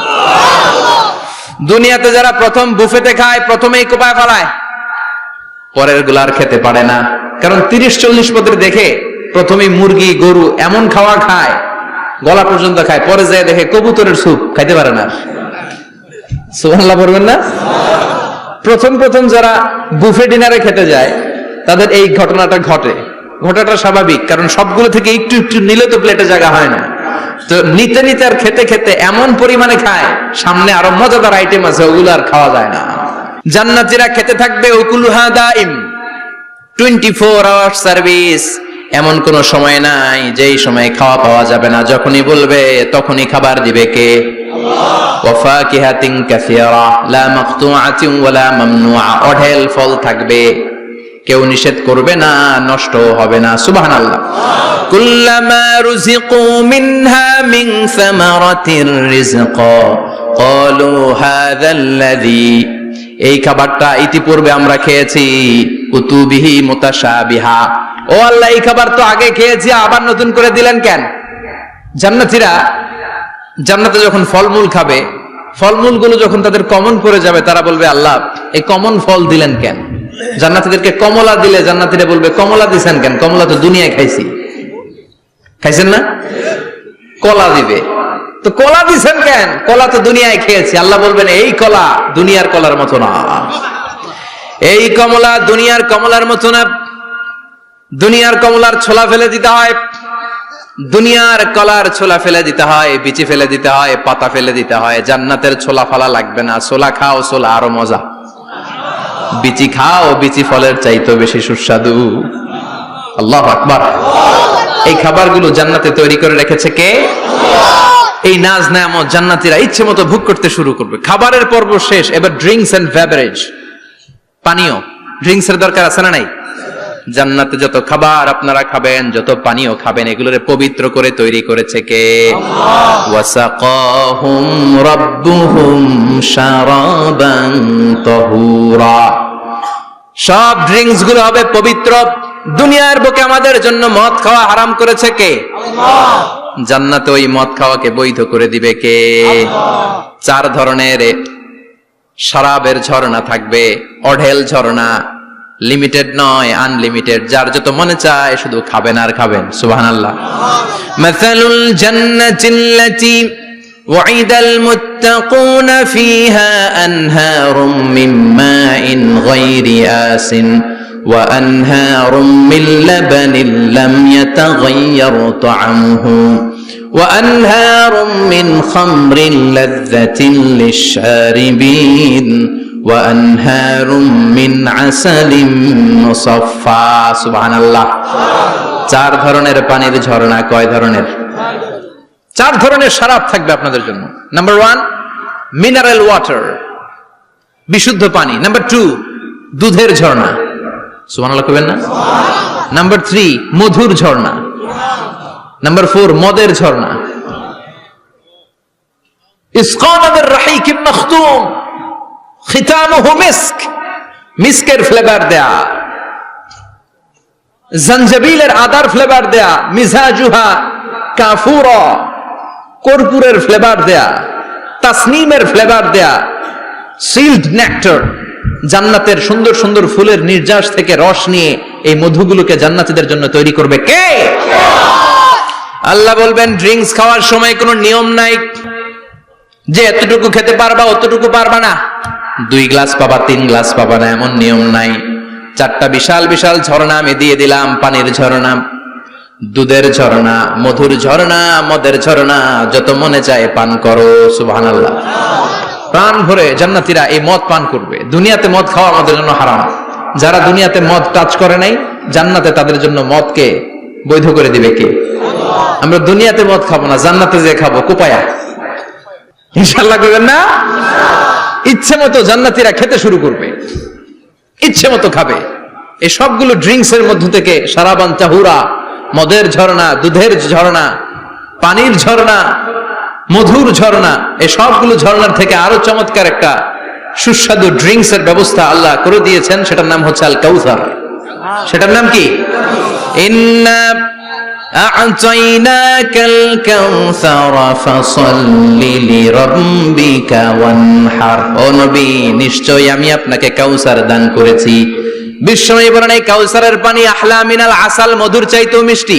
দুনিয়াতে যারা প্রথম বুফেতে খায়, প্রথমেই কোপায় ফেলায়, পরের গুলা আর খেতে পারে না। কারণ 30-40 পদের দেখে প্রথমেই মুরগি, গরু এমন খাওয়া খায়, গলা পর্যন্ত খায়, পরে যায় দেখে কবুতরের স্যুপ খাইতে পারে না। সুবহানাল্লাহ পড়বেন না? প্রথম প্রথম যারা বুফে ডিনারে খেতে যায় তাদের এই ঘটনাটা ঘটে। ঘটাটা স্বাভাবিক, কারণ সবগুলো থেকে একটু একটু নিলে তো প্লেটে জায়গা হয় না। তো নিতে নিতে আর খেতে খেতে এমন পরিমাণে খায়, সামনে আরো মজাদার আইটেম আছে, ওগুলো আর খাওয়া যায় না। জান্নাতীরা খেতে থাকবে উকুলুহা দাইম, 24 আওয়ার সার্ভিস। এমন কোন সময় নাই যেই সময় খাওয়া পাওয়া যাবে না, যখনই বলবে তখনই খাবার দিবে কে? ওয়া ফাকিহাতিন কাসীরা লা মাকতুআতিন ওয়ালা মামনুআ, অঢেল ফল থাকবে, কেউ নিষেধ করবে না, নষ্ট হবে না। সুবহানাল্লাহ। কুল্লামা রুজিকু মিনহা মিন সামারাতির রিজকা ক্বালু হাযাল্লাযী, এই খাবারটা ইতিপূর্বে আমরা খেয়েছি, উতুবিহি মুতাশাবিহা, ও আল্লাহ এই খাবার তো আগে খেয়েছি, আবার নতুন করে দিলেন কেন? জান্নাতীরা জান্নাতে যখন ফলমূল খাবে, ফলমূলগুলো যখন তাদের কমন পড়ে যাবে, তারা বলবে আল্লাহ এই কমন ফল দিলেন কেন? জান্নাতীদেরকে কমলা দিলে জান্নাতীরা বলবে কমলা দিছেন কেন? কমলা তো দুনিয়ায় খাইছি। খাইছেন না? কলা দিবে, তো কলা দিছেন কেন? কলা তো দুনিয়ায় খেয়েছি। আল্লাহ বলবেন এই কলা দুনিয়ার কলার মতো না, এই কমলা দুনিয়ার কমলার মতো না। দুনিয়ার কমলার ছোলা ফেলে দিতে হয়, দুনিয়ার কলার ছোলা ফেলে দিতে হয়, বিচি ফেলে দিতে হয়, পাতা ফেলে দিতে হয়। জান্নাতের ছোলা ফালা লাগবে না, ছোলা খাও, ছোলা আরো মজা। বিচি খাও, বিচি ফলের চাইতে বেশি সুস্বাদু। আল্লাহু আকবার। এই খাবারগুলো জান্নাতে তৈরি করে রেখেছে কে? এই নাজ নেয়ামত জান্নাতীরা ইচ্ছে মতো ভোগ করতে শুরু করবে। খাবারের পর্ব শেষ, এবার ড্রিঙ্কস এন্ড বেভারেজ, পানীয়। ড্রিঙ্কস এর দরকার আছে না নাই? জান্নাতে যত খাবার আপনারা খাবেন, যত পানীয় খাবেন, এগুলোরে পবিত্র করে তৈরি করেছে কে? আল্লাহ। ওয়াসাকাহুম রাব্বুহুম শারাবান তাহুরা, সব ড্রিঙ্কস গুলো হবে পবিত্র। দুনিয়ার বুকে আমাদের জন্য মদ খাওয়া হারাম করেছে কে? আল্লাহ। জান্নাতে ওই মদ খাওয়াকে বৈধ করে দিবে কে? আল্লাহ। 4 ধরনের শরাবের ঝর্ণা থাকবে, অঢেল ঝর্ণা, লিমিটেড নয়, আনলিমিটেড। যার যত মনে চায় শুধু খাবেন আর খাবেন। সুবহানাল্লাহ। মাসালুল জান্নাতিল্লাতী ওয়াইদাল মুত্তাকুনা ফিহা আনহারুম মিন মাইন গায়রি আসিন ওয়া আনহারুম মিন লাবানিন লাম ইয়াতাগায়্যার তা'আমুহু ওয়া আনহারুম মিন খামরিন লাযযাতিন লিশ-শারিবিন وأنهار من عسل مصفى سبحان الله। 4 ধরনের পানির ঝর্ণা। কয় ধরনের? 4 ধরনের শরাব থাকবে আপনাদের জন্য। নাম্বার 1 মিনারেল ওয়াটার, বিশুদ্ধ পানি। নাম্বার 2 দুধের ঝর্ণা। সুবহানাল্লাহ কইবেন না? নাম্বার 3 মধুর ঝর্ণা। নাম্বার 4 মদের ঝর্ণা। ইসকানা বির রাহিকিম মাখতুম খিতামুহু মিস্ক, মিস্কের ফ্লেভার দেয়া, জঞ্জাবিলের আদার ফ্লেভার দেয়া, মিজাজুহা কাফুরা, কর্পূরের ফ্লেভার দেয়া, তাসনিমের ফ্লেভার দেয়া, সিল্ড নেক্টার, জান্নাতের সুন্দর সুন্দর ফুলের নির্যাস থেকে রস নিয়ে এই মধুগুলোকে জান্নাতীদের জন্য তৈরি করবে কে? আল্লাহ বলবেন ড্রিঙ্কস খাওয়ার সময় কোনো নিয়ম নাই যে এতটুকু খেতে পারবা অতটুকু পারবা না, 2 গ্লাস পাবা 3 গ্লাস পাবা না, এমন নিয়ম নাই। 4টা বিশাল বিশাল ঝর্ণা আমি দিয়ে দিলাম, পানির ঝর্ণা, দুধের ঝর্ণা, মধুর ঝর্ণা, মদের ঝর্ণা, যত মনে চায় পান করো। সুবহানাল্লাহ। প্রাণ ভরে জান্নাতীরা এই মদ পান করবে। দুনিয়াতে মদ খাওয়া আমাদের জন্য হারাম। যারা দুনিয়াতে মদ টাচ করে নাই, জান্নাতে তাদের জন্য মদকে বৈধ করে দিবে কে? আমরা দুনিয়াতে মদ খাবো না, জান্নাতে যে খাবো কোপায়া। ইনশাআল্লাহ করবেন না? ইচ্ছে মতো জান্নাতীরা খেতে শুরু করবে, ইচ্ছে মতো খাবে। এই সবগুলো ড্রিঙ্কস এর মধ্য থেকে শারাবান তাহুরা, মদের ঝর্ণা, দুধের ঝর্ণা, পানির ঝর্ণা, মধুর ঝর্ণা, এই সবগুলো ঝর্ণার থেকে আরো চমৎকার একটা সুস্বাদু ড্রিঙ্কস এর ব্যবস্থা আল্লাহ করে দিয়েছেন। সেটার নাম হচ্ছে আল কাউসার। সেটার নাম কি? ইন্না আ'তাইনাকাল কাউসার ফাসাল্লি লিরাব্বিকা ওয়ানহার। ও নবী, নিশ্চয়ই আমি আপনাকে কাউসার দান করেছি। বিশ্বনবী বলেন এই কাউসারের পানি আহলা মিনাল আসাল, মধুর চাইতেও মিষ্টি।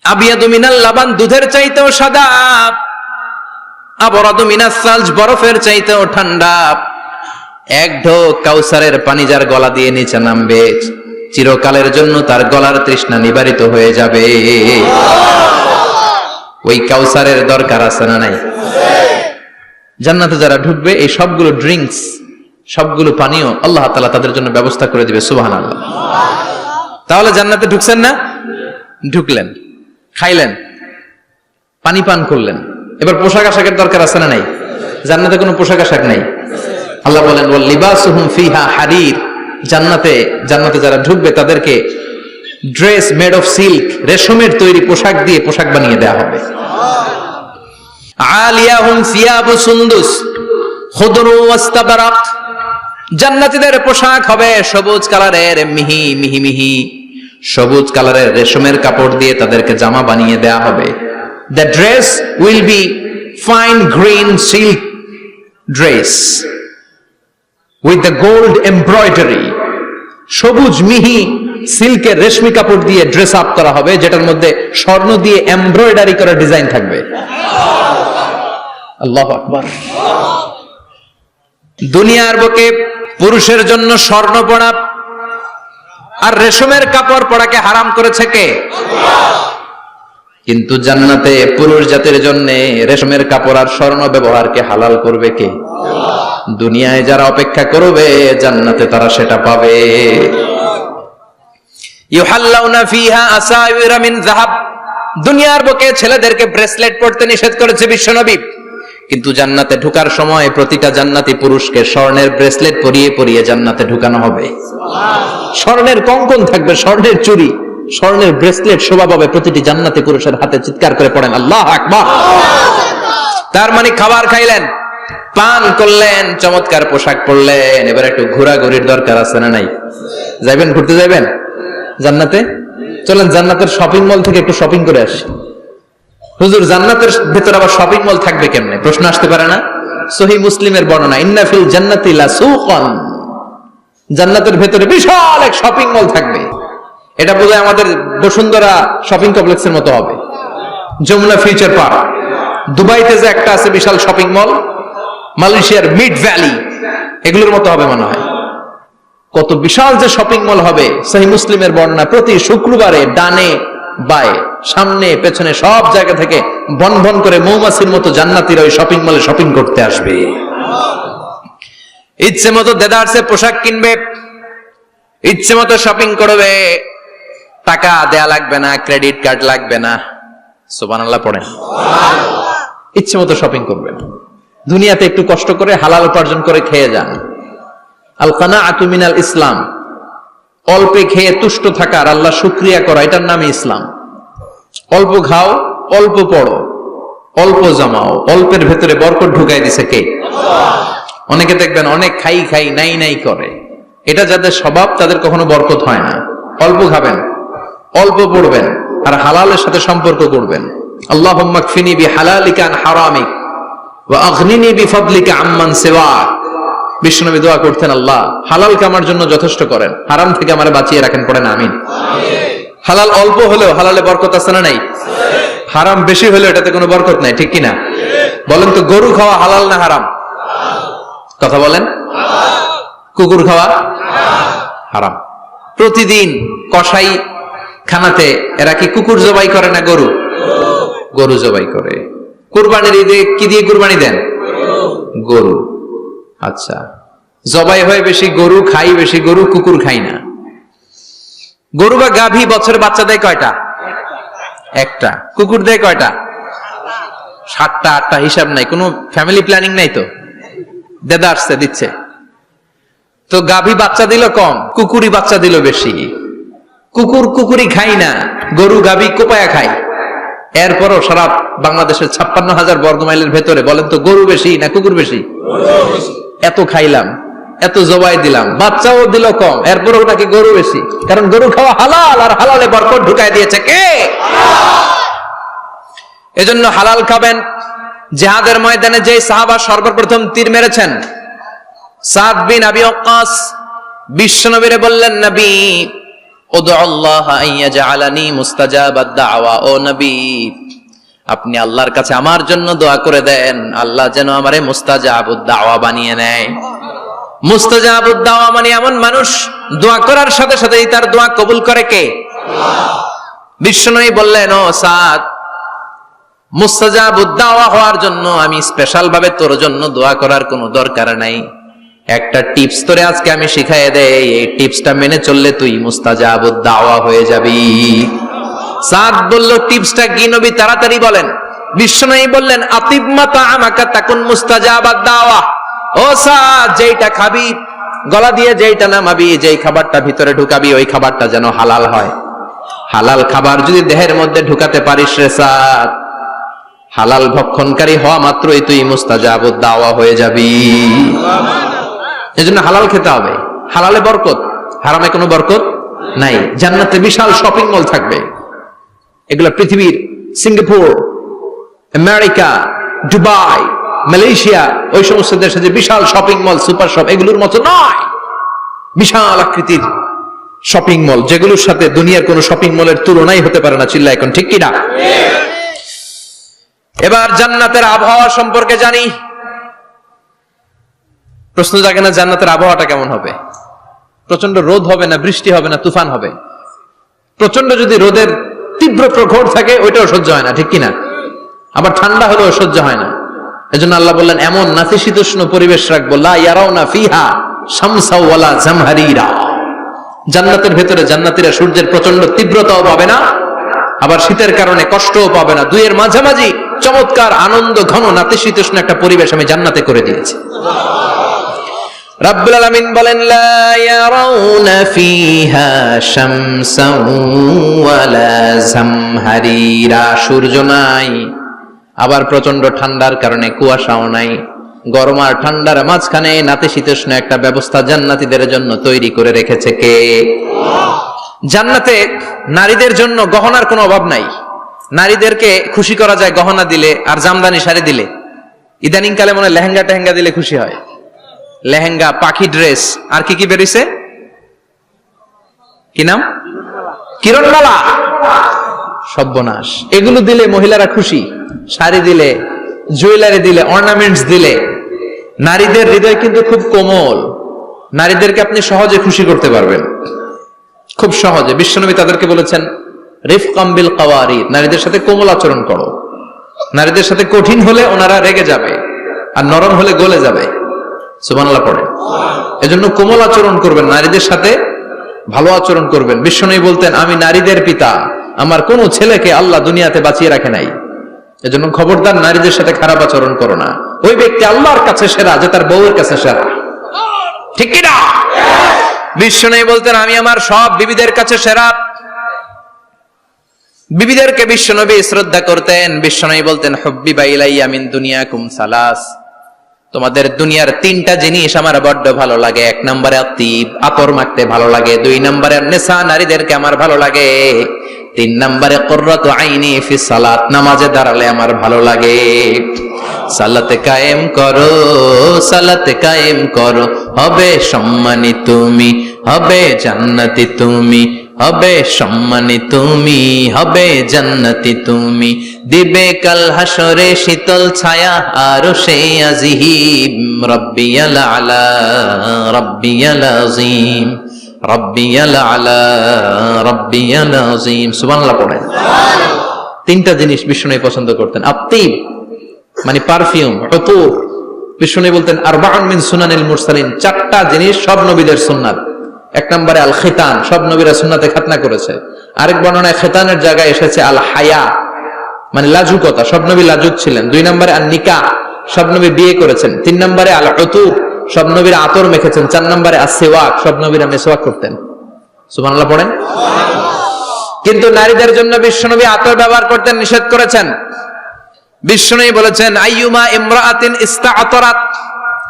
আবিয়াদু মিনাল লাবান, দুধের চাইতেও সাদা। আবরাদু মিনাস সালজ, বরফের চাইতেও ঠান্ডা। এক ঢোক কাউসারের পানি যার গলা দিয়ে নিচে নামবে, চিরকালের জন্য তার গলার তৃষ্ণা নিবারিত হয়ে যাবে। ওই কাউসারের দরকার আছে না নাই? জান্নাতে যারা ঢুকবে এই সবগুলো ড্রিঙ্কস, সবগুলো পানীয় আল্লাহ তাআলা তাদের জন্য ব্যবস্থা করে দিবে। সুবহানাল্লাহ। তাহলে জান্নাতে ঢুকছেন না? ঢুকলেন, খাইলেন, পানি পান করলেন, এবার পোশাক আশাকের দরকার আছে না নাই? জান্নাতে কোনো পোশাক আশাক নাই। আল্লাহ বলেন ওয়াল লিবাসুহুম ফিহা হারির, জান্নাতে যারা ঢুকবে তাদেরকে ড্রেস মেড অফ সিল্ক, রেশমের তৈরি পোশাক দিয়ে পোশাক বানিয়ে দেওয়া হবে। আলিয়াহুম সিয়াবু সুন্দুস খুদরু ওয়াস্তাবরাক, জান্নাতীদের পোশাক হবে সবুজ কালারের, মিহি মিহি মিহি সবুজ কালারের রেশমের কাপড় দিয়ে তাদেরকে জামা বানিয়ে দেওয়া হবে। The dress will be fine green silk dress with the gold embroidery, সবুজ মিহি সিল্কের রেশমি কাপড় দিয়ে ড্রেস আপ করা হবে, যেটার মধ্যে স্বর্ণ দিয়ে এমব্রয়ডারি করা ডিজাইন থাকবে। আল্লাহু আকবার। দুনিয়ার বুকে পুরুষের জন্য স্বর্ণ পরা আর রেশমের কাপড় পরাকে হারাম করেছে কে? কিন্তু জান্নাতে পুরুষ জাতির জন্য রেশমের কাপড় আর স্বর্ণ ব্যবহারকে হালাল করবে কে? দুনিয়ায় যারা অপেক্ষা করবে জান্নাতে তারা সেটা পাবে। ইউহাল্লাউনা ফিহা আসাইরা মিন যাহাব, দুনিয়ার বুকে ছেলেদেরকে ব্রেসলেট পরতে নিষেধ করেছে বিশ্বনবী, কিন্তু জান্নাতে ঢোকার সময় প্রতিটা জান্নাতি পুরুষকে স্বর্ণের ব্রেসলেট পরিয়ে পরিয়ে জান্নাতে ঢুকানো হবে। স্বর্ণের কঙ্কন থাকবে, স্বর্ণের চুড়ি, স্বর্ণের ব্রেসলেট শোভা পাবে প্রতিটি জান্নাতি পুরুষের হাতে। চিৎকার করে পড়েন আল্লাহু আকবার। তার মানে খাবার খাইলেন, পান করলেন, চমৎকার পোশাক পরলেন, এবার একটু ঘোরাঘুরির দরকার আছে না নাই? যাইবেন, ঘুরতে যাইবেন জান্নাতে? চলেন জান্নাতের শপিং মল থেকে একটু শপিং করে আসি। হুজুর জান্নাতের ভেতর আবার শপিং মল থাকবে কেমনে? প্রশ্ন আসতে পারে না? সহিহ মুসলিমের বর্ণনা, ইন্না ফিল জান্নাতি লাসুকান, জান্নাতের ভেতরে বিশাল এক শপিং মল থাকবে। এটা বোধহয় আমাদের বসুন্ধরা শপিং কমপ্লেক্সের মতো হবে, যমুনা ফিউচার পার্ক। দুবাইতে যে একটা আছে বিশাল শপিং মল, মালয়েশিয়ার মিড ভ্যালি, এগুলোর মতো হবে মনে হয়। কত বিশাল যে শপিং মল হবে। সহিহ মুসলিমের বর্ণনা, প্রতি শুক্রবারে ডানে বায়ে সামনে পেছনে সব জায়গা থেকে বন বন করে মৌমাছির মতো জান্নাতীরা ওই শপিং মলে শপিং করতে আসবে। ইচ্ছে মতো দেদারসে পোশাক কিনবে, ইচ্ছে মতো শপিং করবে, টাকা দেয়া লাগবে না, ক্রেডিট কার্ড লাগবে না। সুবহানাল্লাহ পড়েন। ইচ্ছে মতো শপিং করবেন। দুনিয়াতে একটু কষ্ট করে হালাল উপার্জন করে খেয়ে যান। আল কানাআতু মিনাল ইসলাম, অল্পে খেয়ে তুষ্ট থাকা আর আল্লাহ শুকরিয়া করা, এটার নামই ইসলাম। অল্প খাও, অল্প পড়ো, অল্প জমাও, অল্পের ভেতরে বরকত ঢুকাই দিছে কে? অনেকে দেখবেন অনেক খাই খাই নাই নাই করে, এটা যাদের স্বভাব তাদের কখনো বরকত হয় না। অল্প খাবেন, অল্প পড়বেন আর হালালের সাথে সম্পর্ক করবেন। আল্লাহুম্মা কফিনি বিহালালিকা আন হারামিক ওয়া আগনিনি বিফাদলিকা আম্মান সিওয়াক। বিশ্বনবী দোয়া করতেন, আল্লাহ হালাল কামার জন্য যথেষ্ট করেন, হারাম থেকে আমারে বাঁচিয়ে রাখেন। পড়েন আমিন। হালাল অল্প হলেও হালালে বরকত আছে না নাই? হারাম বেশি হলেও এটাতে কোনো বরকত নাই, ঠিক কিনা? বলেন তো, গরু খাওয়া হালাল না হারাম? কথা বলেন। কুকুর খাওয়া হারাম। প্রতিদিন কসাই খানাতে এরা কি কুকুর জবাই করে না গরু? গরু জবাই করে। কুরবানির ঈদে কি দিয়ে কুরবানি দেন? গরু। আচ্ছা, জবাই হয় বেশি গরু, খাই বেশি গরু, কুকুর খাই না। গরু বা গাভী বছরে বাচ্চা দেয় কয়টা? একটা। কুকুর দেয় কয়টা? 7টা 8টা, হিসাব নাই, কোনো ফ্যামিলি প্ল্যানিং নাই তো, দেদা আসছে দিচ্ছে। তো গাভী বাচ্চা দিল কম, কুকুরি বাচ্চা দিল বেশি। কুকুরি খাই না, গরু গাভী কোপায়া খায়। এরপরও সারা বাংলাদেশের 56,000 বর্গমাইলের ভেতরে বলেন তো, গরু বেশি না কুকুর বেশি? এত খাইলাম, এত জবাই দিলাম, বাচ্চাও দিল কম, এরপরও নাকি গরু বেশি। কারণ গরু খাওয়া হালাল, আর হালালে বরকত ঢুকাই দিয়েছে কে? এজন্য হালাল খাবেন। জিহাদের ময়দানে যে সাহাবা সর্বপ্রথম তীর মেরেছেন, সাদ বিন আবি ওয়াক্কাস, বিশ্বনবীরে বললেন, নবী উদু আল্লাহ আইয়াজআলানি মুস্তাজাবাদ দাওয়া, ও নবী আপনি আল্লাহর কাছে আমার জন্য দোয়া করে দেন, আল্লাহ যেন আমারে মুস্তাজাবুদ দাওয়া বানিয়ে নেয়। মুস্তাজাবুদ দাওয়া মানে এমন মানুষ দোয়া করার সাথে সাথেই তার দোয়া কবুল করে কে? বিশ্বনবী বললেন, ও সাদ, মুস্তাজাবুদ দাওয়া হওয়ার জন্য আমি স্পেশাল ভাবে তোর জন্য দোয়া করার কোনো দরকার নাই। একটা টিপস তোরে আজকে আমি শিখাইয়ে দেই, এই টিপসটা মেনে চললে তুই মুস্তাজাবুদ দাওয়া হয়ে যাবি। সাদ বলল, টিপসটা কি নবী? তাড়াতাড়ি বলেন। বিশ্বনবী বললেন, আতিব মা তাআমাকা তাকুন মুস্তাজাবাদ দাওয়া। ও সাদ, যেইটা খাবি, গলা দিয়ে যেইটা নামাবি, যেই খাবারটা ভিতরে ঢুকাবি, ওই খাবারটা যেন হালাল হয়। হালাল খাবার যদি দেহের মধ্যে ঢুকাতে পারিস রে সাদ, হালাল ভক্ষণকারী হওয়া মাত্রই তুই মুস্তাজাবুদ দাওয়া হয়ে যাবি। এজন্য হালাল খেতে হবে। হালালে বরকত, হারামে কোনো বরকত নাই। জান্নাতে বিশাল শপিং মল থাকবে। এগুলো পৃথিবীর সিঙ্গাপুর, আমেরিকা, দুবাই, মালয়েশিয়া, ওই সমস্ত দেশে যে বিশাল শপিং মল, সুপার শপ, এগুলোর মতো নয়। বিশাল আকৃতির শপিং মল, যেগুলোর সাথে দুনিয়ার কোন শপিং মলের তুলনাই হতে পারে না। চিল্লা এখন ঠিক কিনা? এবার জান্নাতের আবহাওয়া সম্পর্কে জানি। প্রশ্ন জাগে না, জান্নাতের আবহাওয়াটা কেমন হবে? প্রচন্ড রোদ হবে না, বৃষ্টি হবে না, তুফান হবে? প্রচন্ড যদি রোদের তীব্র প্রখর থাকে, ওইটাও সহ্য হয় না, ঠিক কিনা? আবার ঠান্ডা হলেও সহ্য হয় না। এজন্য আল্লাহ বললেন, এমন নাতিশীতোষ্ণ পরিবেশ রাখবো, লা ইয়ারাউনা ফিহা শামসা ওয়ালা জামহারিরা। জান্নাতের ভেতরে জান্নাতীরা সূর্যের প্রচন্ড তীব্রতাও পাবে না, আবার শীতের কারণে কষ্টও পাবে না। দুইয়ের মাঝামাঝি চমৎকার আনন্দ ঘন নাতিশীতোষ্ণ একটা পরিবেশ আমি জান্নাতে করে দিয়েছি। রাব্বুল আলামিন বলেন, লা ইয়ারাউনা ফিহা শামসান ওয়ালা জামহারিরা। সূর্য নাই, আবার প্রচন্ড ঠান্ডার কারণে কুয়াশাও নাই। গরম আর ঠান্ডার মাঝখানে নাতিশীতোষ্ণ একটা ব্যবস্থা জান্নাতীদের জন্য তৈরি করে রেখেছে কে? জান্নাতে নারীদের জন্য গহনার কোনো অভাব নাই। নারীদেরকে খুশি করা যায় গহনা দিলে আর জামদানি শাড়ি দিলে। ইদানিং কালে মনে লেহেঙ্গা টেহেঙ্গা দিলে খুশি হয়। লেহেঙ্গা, পাখি ড্রেস, আর কি কি বেরিয়েছে, কি নাম? কিরণমালা, সর্বনাশ। এগুলো দিলে মহিলারা খুশি। শাড়ি দিলে, জুয়েলারি দিলে, অর্নামেন্টস দিলে। নারীদের হৃদয় কিন্তু খুব কোমল। নারীদেরকে আপনি সহজে খুশি করতে পারবেন, খুব সহজে। বিশ্বনবী তাদেরকে বলেছেন, রিফকাম বিল কাওয়ারিদ, নারীদের সাথে কোমল আচরণ করো। নারীদের সাথে কঠিন হলে ওনারা রেগে যাবে, আর নরম হলে গলে যাবে। সুবহানাল্লাহ পড়ে। এজন্য কোমল আচরণ করবেন, নারীদের সাথে ভালো আচরণ করবেন। বিশ্বনবী বলতেন, আমি নারীদের পিতা, আমার কোন ছেলেকে আল্লাহ দুনিয়াতে বাঁচিয়ে রাখে নাই। এজন্য খবরদার নারীদের সাথে খারাপ আচরণ করো না। ওই ব্যক্তি আল্লাহর কাছে সেরা যে তার বউয়ের কাছে সেরা, ঠিক কি না? বিশ্বনবী বলতেন, আমি আমার সব বিবিদের কাছে সেরা। বিবিদেরকে বিশ্বনবী শ্রদ্ধা করতেন। বিশ্বনবী বলতেন, হুব্বিবা ইলাইয়া মিন দুনিয়াকুম সালাস, তোমাদের দুনিয়ার তিনটা জিনিস আমার বড্ড ভালো লাগে। এক নম্বরে আতিব, আতর মাখতে ভালো লাগে। দুই নম্বরে নেশা, নারীদেরকে আমার ভালো লাগে। তিন নম্বরে কুররাতু আইনি ফি সালাত, নামাজে দাঁড়ালে আমার ভালো লাগে। সালাতে কায়েম করো, সালাতে কায়েম করো, হবে সম্মানী তুমি, হবে জান্নাতি তুমি, হবে সম্মানী তুমি, হবে জান্নাতি তুমি। দিবে কাল হাসরে শীতল ছায়া আরশে আজিম। রব্বিয়াল আলা, রব্বিয়াল আযীম, রব্বিয়াল আলা, রব্বিয়াল আযীম। সুবহানাল্লাহ পড়েন। তিনটা জিনিস বিষ্ণু পছন্দ করতেন। আতিব মানে পারফিউম, উতুর। বিষ্ণু বলতেন, আরবাউন মিন সুনানিল মুরসালিন, চারটা জিনিস সব নবীদের সুন্নাত। এক নম্বরে আল খিতান, সব নবীরা সুন্নাতে খাতনা করেছে। আরেক বর্ণনায় খিতানের জায়গায় এসেছে আল হায়া, মানে লাজুকতা, সব নবী লাজুক ছিলেন। দুই নম্বরে আল নিকাহ, সব নবী বিয়ে করেছেন। তিন নম্বরে আল উতুর, সব নবীরা আতর মেখেছেন। চার নম্বরে আসওয়াক, সব নবীরা মেসওয়াক করতেন। সুবহানাল্লাহ পড়েন। কিন্তু নারীদের জন্য বিশ্বনবী আতর ব্যবহার করতে নিষেধ করেছেন। বিশ্বনবী বলেছেন, আইয়ুমা ইমরাআতিন ইস্তাআতারাত,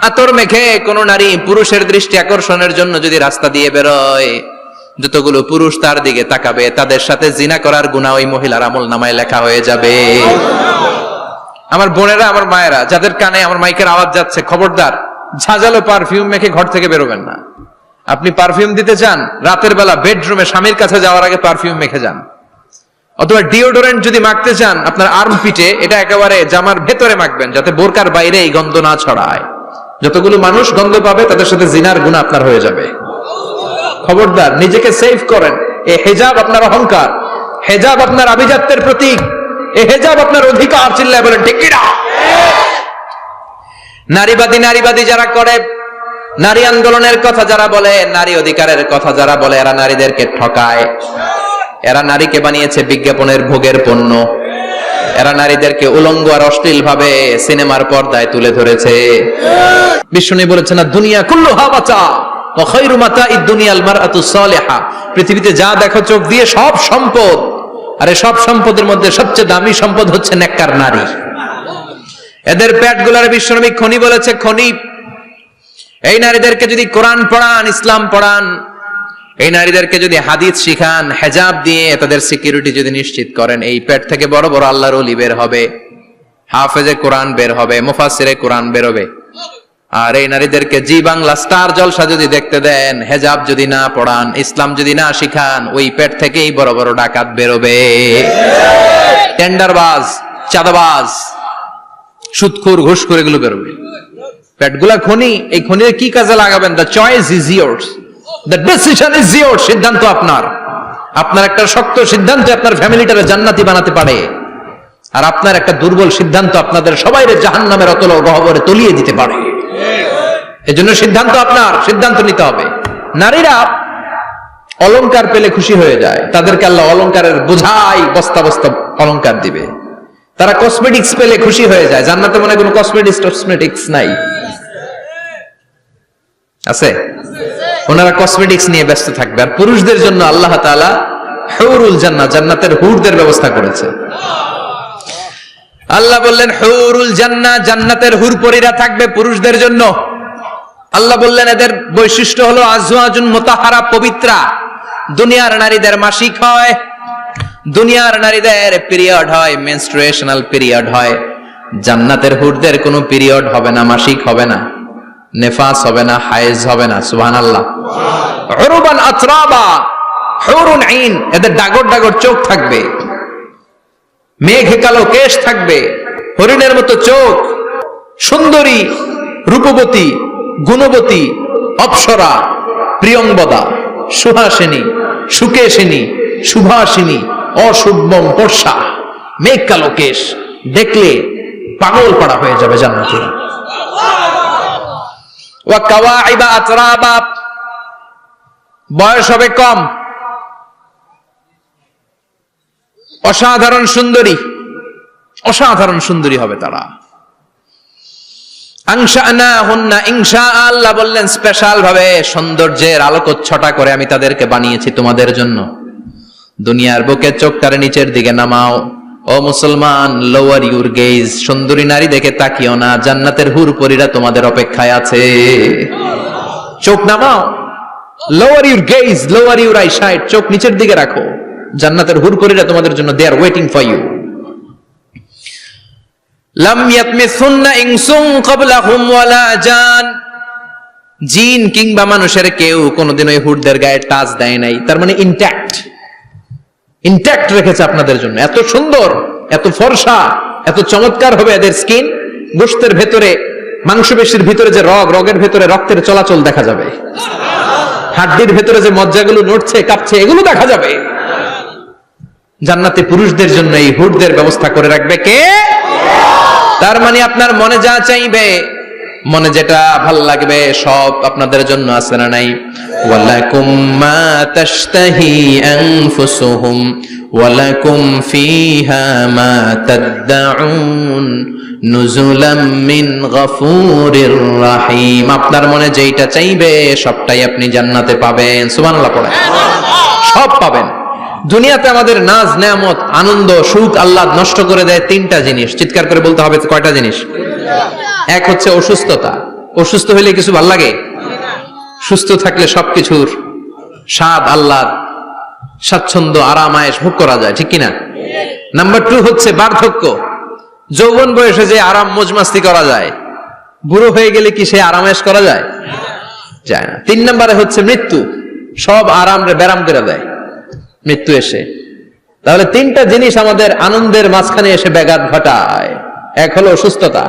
আতর মেখে কোন নারী পুরুষের দৃষ্টি আকর্ষণের জন্য যদি রাস্তা দিয়ে বেরোয়, যতগুলো পুরুষ তার দিকে তাকাবে, তাদের সাথে জিনা করার গুনাহ ওই মহিলার আমলনামায় লেখা হয়ে যাবে। আমার বোনেরা, আমার মায়েরা, যাদের কানে আমার মাইকের আওয়াজ যাচ্ছে, খবরদার ঝাঁঝালো পারফিউম মেখে ঘর থেকে বেরোবেন না। আপনি পারফিউম দিতে চান, রাতের বেলা বেডরুমে স্বামীর কাছে যাওয়ার আগে পারফিউম মেখে যান। অথবা ডিওডোরেন্ট যদি মাখতে চান, আপনার আর্ম পিটে, এটা একেবারে জামার ভেতরে মাখবেন, যাতে বোরকার বাইরে এই গন্ধ না ছড়ায়। যতগুলো মানুষ গন্ধ পাবে, তাদের সাথে জিনার গুনাহ আপনার হয়ে যাবে। খবরদার, নিজেকে সেভ করেন। এই হিজাব আপনার অহংকার, হিজাব আপনার আভিজাত্যের প্রতীক, এই হিজাব আপনার অধিকার। চিল্লায় বলেন ঠিক কি না? নারীবাদী যারা করে, নারী আন্দোলনের কথা যারা বলে, নারী অধিকারের কথা যারা বলে, এরা নারীদেরকে ঠকায়। এরা নারীকে বানিয়েছে বিজ্ঞাপনের ভোগের পণ্য। এরা নারীদেরকে উলঙ্গ আর অশ্লীল ভাবে সিনেমার পর্দায় তুলে ধরেছে। বিষ্ণু বলেছেন না, দুনিয়া কুল্লুহা মাতা ওয়া খায়রু মাতা'id দুনিয়াল মারআতু সালিহা। পৃথিবীতে যা দেখো চোখ দিয়ে সব সম্পদ, আর এই সব সম্পদের মধ্যে সবচেয়ে দামি সম্পদ হচ্ছে নেককার নারী। এদের পেটগুলার বিশ্বনবী খনি বলেছে, খনি। এই নারীদেরকে যদি কোরআন পড়ান, ইসলাম পড়ান, এই নারীদেরকে যদি হাদিস শিখান, হেজাব দিয়ে তাদের সিকিউরিটি যদি নিশ্চিত করেন, এই পেট থেকে বড় বড় আল্লাহর ওলি বের হবে, হাফেজে কোরআন বের হবে, মুফাসসিরে কোরআন বের হবে। আর এই নারীদেরকে জি বাংলা স্টার জলসা যদি দেখতে দেন, হেজাব যদি না পড়ান, ইসলাম যদি না শিখান, ওই পেট থেকেই বড় বড় ডাকাত বেরোবে, টেন্ডারবাজ, চাঁদাবাজ, সুদখোর, ঘুষখোর, এগুলো বেরোবে। পেটগুলা খনি, এই খনির কি কাজে লাগাবেন? The choice is years, the decision is years. সিদ্ধান্ত আপনার। আপনার একটা শক্ত সিদ্ধান্ত আপনার ফ্যামিলিটারে জান্নাতি বানাতে পারে, আর আপনার একটা দুর্বল সিদ্ধান্ত আপনাদের সবাইরে জাহান্নামের অতল গহ্বরে তলিয়ে দিতে পারে। এজন্য সিদ্ধান্ত আপনার, সিদ্ধান্ত নিতে হবে। নারীরা অলংকার পেলে খুশি হয়ে যায়, তাদেরকে আল্লাহ অলংকারের বোঝাই বস্তা বস্তা অলংকার দিবে। তারা কসমেটিক্স পেলে খুশি হয়ে যায়। জান্নাতে মনে কোনো কসমেটিক্স নাই, আছে? ওনারা কসমেটিক্স নিয়ে ব্যস্ত থাকবে। আর পুরুষদের জন্য আল্লাহ তাআলা হুরুল জান্নাহ, জান্নাতের হুরদের ব্যবস্থা করেছে। আল্লাহ বললেন হুরুল জান্নাহ, জান্নাতের হুরপরীরা থাকবে পুরুষদের জন্য। আল্লাহ বললেন এদের বৈশিষ্ট্য হলো আজওয়াজুন মুতাহহারা, পবিত্রা। দুনিয়ার নারীদের মাসিক হয়, দুনিয়ার নারীদের পিরিয়ড হয়, মেনস্ট্রুয়েশনাল পিরিয়ড হয়। জান্নাতের হুরদের কোনো পিরিয়ড হবে না, মাসিক হবে না, নেফাস হবে না, হায়েজ হবে না। সুবহানাল্লাহ। উরুবান আতরাবা, হুরুন আইন, এদের ডাগর ডাগর চোখ থাকবে, মেঘে কালো কেশ থাকবে, হরিণের মতো চোখ, সুন্দরী, রূপবতী, গুণবতী, অপ্সরা, প্রিয়ংবদা, সুহাসিনী, সুকেশিনী, সুভাষিনী, অশুভম পর্ষা, মেঘ কালো কেশ, দেখলে পাগল পাড়া হয়ে যাবে জান্নাতীরা। ওয়া কাওয়াইবা আতরাবা, বয়স হবে কম, অসাধারণ সুন্দরী, অসাধারণ সুন্দরী হবে তারা। আনশানাহুন্না ইনশা, আল্লাহ বললেন স্পেশাল ভাবে সৌন্দর্যের আলোকচ্ছটা করে আমি তাদেরকে বানিয়েছি তোমাদের জন্য। দুনিয়ার বুকে চোখটারে নিচের দিকে নামাও। ও মুসলমান, লোয়ার ইউর গেজ, সুন্দরী নারী দেখে তাকিও না, জান্নাতের হুরপরীরা তোমাদের অপেক্ষায় আছে। চোখ নামাও, lower your gauge, lower your eyesight, চোখ নিচের দিকে রাখো। জান্নাতের হুরপরীরা তোমাদের জন্য, দে আর ওয়েটিং ফর ইউ। লাম ইয়াতমিসুন্না ইনসুন ক্বাবলাহুম ওয়ালা জান, জিন কিংবা মানুষের কেউ কোনোদিন ওই হুরদের গায়ে টাচ দেয় নাই। তার মানে ইনট্যাক্ট, ইনট্যাক্ট রেখেছে আপনাদের জন্য। এত সুন্দর, এত ফর্সা, এত চমৎকার হবে এদের স্কিন। গোশতের ভেতরে, মাংসপেশির ভিতরে যে রগ, রগের ভেতরে রক্তের চলাচল দেখা যাবে, হাড্ডির ভেতরে যে মজ্জাগুলো নড়ছে কাঁপছে, এগুলো দেখা যাবে। জান্নাতে পুরুষদের জন্য এই হুরদের ব্যবস্থা করে রাখবে কে? তার মানে আপনার মনে যা চাইবে, মনে যেটা ভাল লাগবে, সব আপনাদের জন্য আছে না নাই? ওয়ালাকুম মা তাশতাহি আনফুসুহুম ওয়ালাকুম ফিহা মা তাদউন নুজুলাম মিন গফুরির রহিম। আপনার মনে যেটা চাইবে সবটাই আপনি জান্নাতে পাবেন। সুবহানাল্লাহ পড়েন। সব পাবেন। দুনিয়াতে আমাদের নাজ, নেয়ামত, আনন্দ, সুখ আল্লাহ নষ্ট করে দেয় তিনটা জিনিস। চিৎকার করে বলতে হবে কয়টা জিনিস? এক হচ্ছে অসুস্থতা। অসুস্থ হইলে কিছু ভাল লাগে? সুস্থ থাকলে সবকিছুর স্বাদ, আল্লাহর স্বাচ্ছন্দ্য, আরাম, আয়েশ ভোগ করা যায়, ঠিক কিনা? নাম্বার 2 হচ্ছে বার্ধক্য। যৌবন বয়সে যে আরাম মজমাস্তি করা যায়, বুড়ো হয়ে গেলে কি সে আরাম আয়েশ করা যায়? যায় না। 3 নম্বরে হচ্ছে মৃত্যু। সব আরাম রে ব্যারাম করে দেয় মৃত্যু এসে। তাহলে 3টা জিনিস আমাদের আনন্দের মাঝখানে এসে ব্যাঘাত ঘটায়। 1 হলো অসুস্থতা,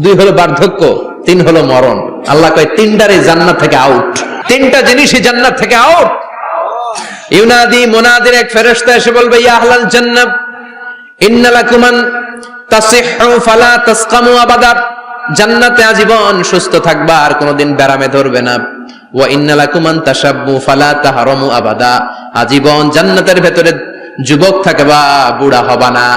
2 হলো বার্ধক্য, 3 হলো মরণ। আল্লাহ কয় 3টারই জান্নাত থেকে আউট। 3টা জিনিসই জান্নাত থেকে আউট। ইউনাদি, মুনাদির এক ফেরেশতা এসে বলবে, ইয়া আহলাল জান্নাহ ইন্না লাকুম আন তাসিহু ফালা তাসকামু আবাদা। জান্নাতে আজীবন সুস্থ থাকবা, আর কোনোদিন ব্যারামে ধরবে না। ওয়া ইন্না লাকুম আন তাশাব্বু ফালা তাহরামু আবাদা, আজীবন জান্নাতের ভেতরে যুবক থাকবা, বুড়া হবা না।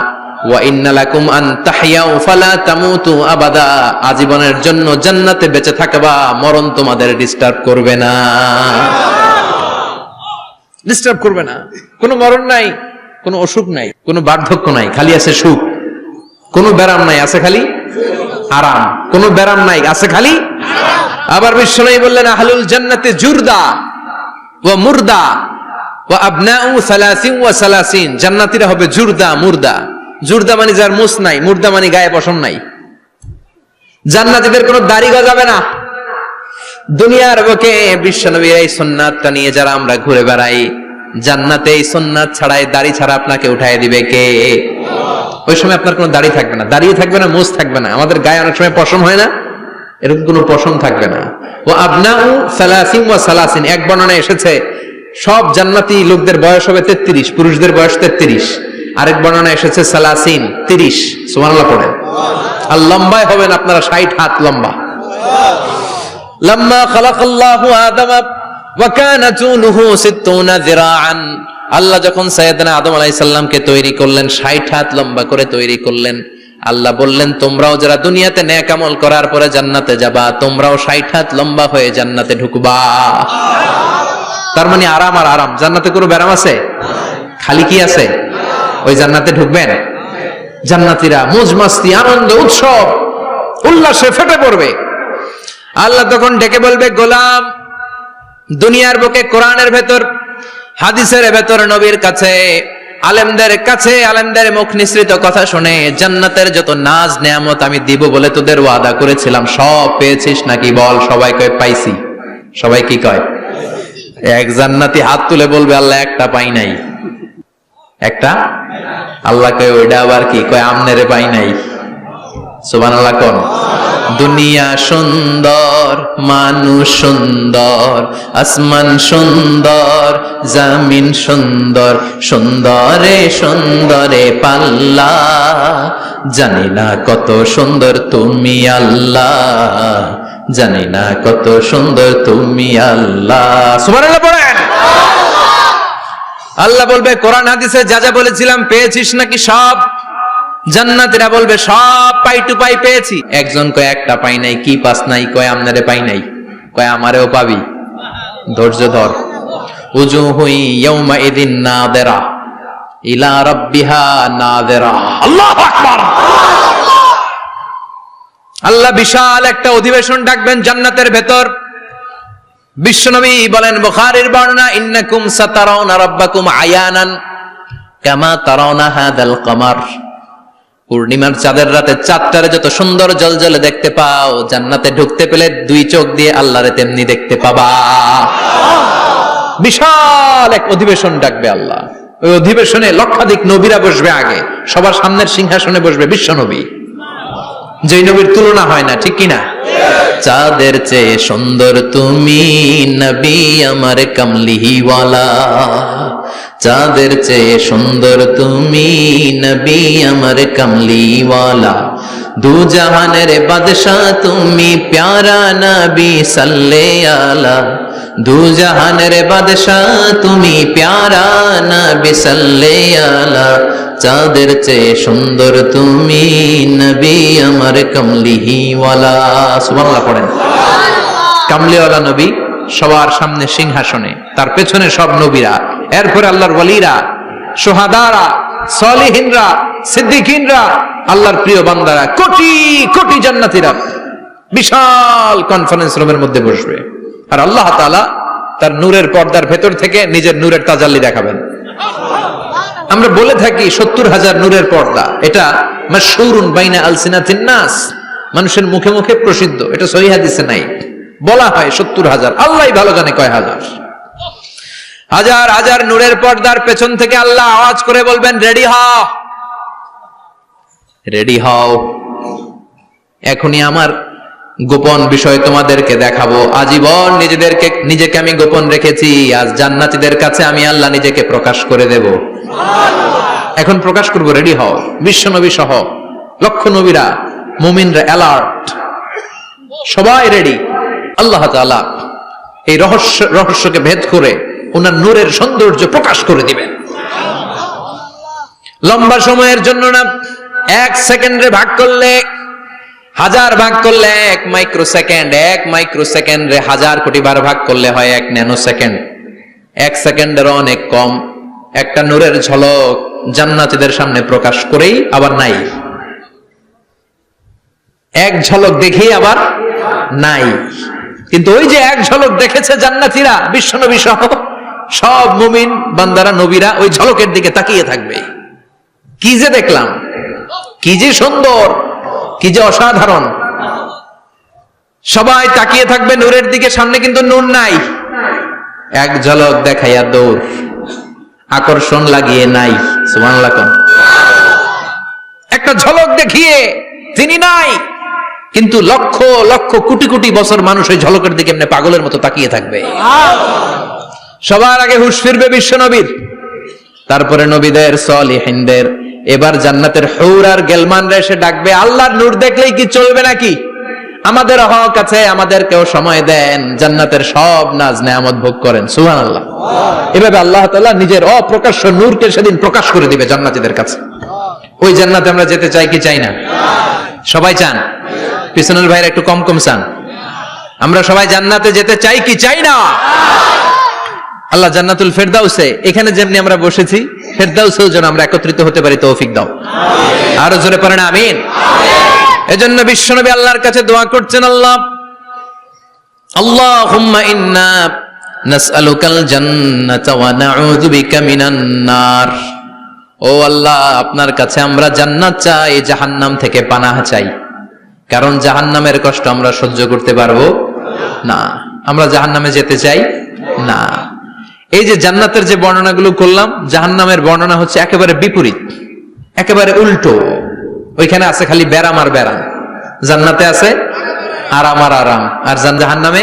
ওয়া ইন্না লাকুম আন তাহইয়াউ ফালা তামুতু আবাদা, আজীবনের জন্য জান্নাতে বেঁচে থাকবা, মরণ তোমাদের ডিস্টার্ব করবে না, ডিস্টার্ব করবে না। কোনো মরণ নাই, কোনো অসুখ নাই, কোনো বার্ধক্য নাই, খালি আছে সুখ। কোনো ব্যারাম নাই, আছে খালি আরাম। কোনো ব্যারাম নাই, আছে খালি আবার বিশ্বনবী বললেন আহলুল জান্নাতে জুরদা ওয়া মুরদা ওয়া আবনাউ সালাসিন ওয়া সালাসিন, জান্নাতীরা হবে জুরদা মুরদা। জুরদা মানে যার মুছ নাই, মুরদা মানে গায়ে পশম নাই। জান্নাতীদের কোনো দাড়ি গজাবে না। দুনিয়ার বুকে বিশ্বনবীর এই সুন্নাতটা নিয়ে যারা আমরা ঘুরে বেড়াই, জান্নাতে এই সুন্নাত ছাড়াই দাড়ি ছাড়া আপনাকে উঠায় দিবে কে? ওই সময় আপনার কোনো দাড়ি থাকবে না, দাড়িও থাকবে না, মুছ থাকবে না। আমাদের গায়ে অনেক সময় পশম হয় না, এরকম কোনো পশম থাকবে না। ও আবনাউ সালাসিন ওয়া সালাসিন, এক বর্ণনায় এসেছে সব জান্নাতি লোকদের বয়স হবে 33, পুরুষদের বয়স 33। আরেক বর্ণনায় এসেছে সালাসিন, 30। সুবহানাল্লাহ পড়েন। আর লম্বায় হবেন আপনারা 60 হাত লম্বা। লাম্মা খালাকাল্লাহু আদামা ওয়া কানা তুলুহু 60 যিরাআন, আল্লাহ যখন সাইয়েদনা আদম আলাইহিস সালামকে তৈরি করলেন, 60 হাত লম্বা করে তৈরি করলেন। আল্লাহ বললেন তোমরাও যারা দুনিয়াতে নেক আমল করার পরে জান্নাতে যাবা, তোমরাও 60 হাত লম্বা হয়ে জান্নাতে ঢুকবা। তার মানে আরাম আর আরাম। জান্নাতে কোনো ব্যারাম আছে? খালি কি আছে? ওই জান্নাতে ঢুকবেন, জান্নাতীরা মौज মাস্তি আনন্দ উৎসব উল্লাসে ফেটে পড়বে। আল্লাহ তখন ডেকে বলবে গোলাম, দুনিয়ার বুকে কোরআনের ভেতর, হাদিসের ভেতর, নবীর কাছে, আলেমদের কাছে, আলেমদের মুখ নিঃসৃত কথা শুনে জান্নাতের যত নাজ নেয়ামত আমি দিব বলে তোদের ওয়াদা করেছিলাম, সব পেয়েছিস নাকি বল? সবাই কয় পাইছি। সবাই কি কয়? এক জান্নাতি হাত তুলে বলবে আল্লাহ একটা পাই নাই। একটা? আল্লাহ কয় ওইটা আবার কি? কয় আমনেরে পাই নাই। সুবহানাল্লাহ কোন? দুনিয়া সুন্দর, মানুষ সুন্দর, আসমান সুন্দর, জমিন সুন্দর, সুন্দরে সুন্দরে পাল্লা, জানি না কত সুন্দর তুমি আল্লাহ, জানি না কত সুন্দর তুমি আল্লাহ। সুবহানাল্লাহ পড়েন। আল্লাহ বলবে কোরআন হাদিসে যা যা বলেছিলাম পেয়েছিস নাকি সব? জান্নাতীরা বলবে সব পাই টু পাই পেয়েছি। একজন কয় একটা পাই নাই। কি পাস নাই? কয় আমনারে পাই নাই। কয় আমারেও পাবি, ধৈর্য ধর। উজুহু ইয়াউমা ইদিন নাযিরা ইলা রাব্বিহা নাযিরা। আল্লাহু আকবার। আল্লাহ বিশাল একটা অধিবেশন ডাকবেন জান্নাতের ভেতর। বিশ্বনবী বলেন বুখারীর বর্ণনা, ইন্নাকুম সাতারাউনা রাব্বাকুম আয়ানান কামা তারাউনা হাদাল কমার। পূর্ণিমার চাঁদের রাতে চাঁদটারে যত সুন্দর জলজলে দেখতে পাও, জান্নাতে ঢুকতে পেলে দুই চোখ দিয়ে আল্লাহরে তেমনি দেখতে পাবা। বিশাল এক অধিবেশন ডাকবে আল্লাহ। ওই অধিবেশনে লক্ষাধিক নবীরা বসবে। আগে সবার সামনের সিংহাসনে বসবে বিশ্বনবী, যেই নবীর তুলনা হয় না, ঠিক কিনা? চাঁদের চেয়ে সুন্দর তুমি নবী আমার কামলিওয়ালা, চাঁদের চেয়ে সুন্দর তুমি নবী আমার কামলিওয়ালা, দু জাহানের বাদশাহ তুমি প্যারা নবী সাল্লে আলা, দু জাহানের বাদশাহ তুমি প্যারা নবী সাল্লে আলা, চাঁদের চেয়ে সুন্দর তুমি নবী আমার কামলিওয়ালা। সুবহানাল্লাহ পড়েন। কামলিওয়ালা নবী সবার সামনে সিংহাসনে, তার পেছনে সব নবীরা, এরপরে আল্লাহর ওয়ালিরা, শুহাদারা, সালিহিনরা, সিদ্দিকিনরা, আল্লাহর প্রিয় বান্দারা, কোটি কোটি জান্নাতীরা বিশাল কনফারেন্স রুমের মধ্যে বসবে। আর আল্লাহ তাআলা তার নূরের পর্দার ভেতর থেকে নিজের নূরের তাজাল্লি দেখাবেন। আমরা বলে থাকি 70,000 নূরের পর্দা, এটা মাশহুরুন বাইনা আলসিনাতিন নাস, মানুষের মুখে মুখে প্রসিদ্ধ। এটা সহিহ হাদিসে নাই, বলা হয় 70,000, আল্লাহই ভালো জানে কয় হাজার। হাজার হাজার নূরের পর্দার পেছন থেকে আল্লাহ আওয়াজ করে বলবেন রেডি হও, রেডি হও, এখনই আমার গোপন বিষয় তোমাদেরকে দেখাবো। আজীবন নিজেকে আমি গোপন রেখেছি, আজ জান্নাতীদের কাছে আমি আল্লাহ নিজেকে প্রকাশ করে দেব। এখন প্রকাশ করব, রেডি হও। বিশ্ব নবী সহ লক্ষ নবীরা, মুমিনরা অ্যালার্ট, সবাই রেডি। আল্লাহ তাআলা এই রহস্যকে ভেদ করে ওনার নূরের সৌন্দর্য প্রকাশ করে দিবেন। লম্বা সময়ের জন্য না, 1 সেকেন্ডে ভাগ করলে, 1000 ভাগ করলে 1 মাইক্রোসেকেন্ড, 1 মাইক্রোসেকেন্ডে 1000 কোটি বার ভাগ করলে হয় 1 ন্যানো সেকেন্ড। 1 সেকেন্ডের অনেক কম একটা নূরের ঝলক জান্নাতীদের সামনে প্রকাশ করেই আবার নাই। এক ঝলক দেখি আবার নাই। কিন্তু ওই যে এক ঝলক দেখেছে জান্নাতীরা, বিশ্বনবী সহ সব মুমিন বান্দারা, নবীরা ওই ঝলকের দিকে তাকিয়ে থাকবে। কি যে দেখলাম, কি যে সুন্দর, কি যে অসাধারণ। সবাই তাকিয়ে থাকবে নূরের দিকে, সামনে কিন্তু নূর নাই। এক ঝলক দেখাইয়া দৌড়, আকর্ষণ লাগিয়ে নাই। সুবহানাল্লাহ। একটা ঝলক দেখিয়ে তিনি নাই, কিন্তু লক্ষ লক্ষ কোটি কোটি বছর মানুষ ওই ঝলকের দিকে এমনি পাগলের মতো তাকিয়ে থাকবে। সবার আগে হুঁশ ফিরবে বিশ্ব নবীর, তারপরে নবীদের, সলিহিনদের। এবার জান্নাতের হুর আর গেলমানরা এসে ডাকবে, আল্লাহর নূর দেখলেই কি চলবে নাকি? আমাদের হক আছে, আমাদেরকেও সময় দেন, জান্নাতের সব নাজ নেয়ামত ভোগ করেন। সুবহানাল্লাহ। এভাবে আল্লাহ তাআলা নিজের অপ্রকাশ্য নূরকে সেদিন প্রকাশ করে দিবে জান্নাতীদের কাছে। ওই জান্নাতে আমরা যেতে চাই কি চাই না? সবাই চান? পিছনের ভাইরা একটু কম কম চান। আমরা সবাই জান্নাতে যেতে চাই কি চাই না? আল্লাহ জান্নাতুল ফেরদাউসে, এখানে যেমনি আমরা বসেছি, ফেরদাউসেও যেন আমরা একত্রিত হতে পারি, তৌফিক দাও। আরো জোরে পড়েন আমিন। এজন্য বিশ্বনবী আল্লাহর কাছে দোয়া করছেন, আল্লাহ আল্লাহুম্মা ইন্না নাসআলুকাল জান্নাতা ওয়া নাউযু বিকা মিনান নার। ও আল্লাহ, আপনার কাছে আমরা জান্নাত চাই, জাহান্নাম থেকে পানাহ চাই। কারণ জাহান্নামের কষ্ট আমরা সহ্য করতে পারবো না, আমরা জাহান্নামে যেতে চাই না। এই যে জান্নাতের যে বর্ণনাগুলো করলাম, জাহান্নামের বর্ণনা হচ্ছে একেবারে বিপরীত, একেবারে উল্টো। ওইখানে আছে খালি ব্যারাম আর ব্যারাম, জান্নাতে আছে আরাম আর আরাম, আর জাহান্নামে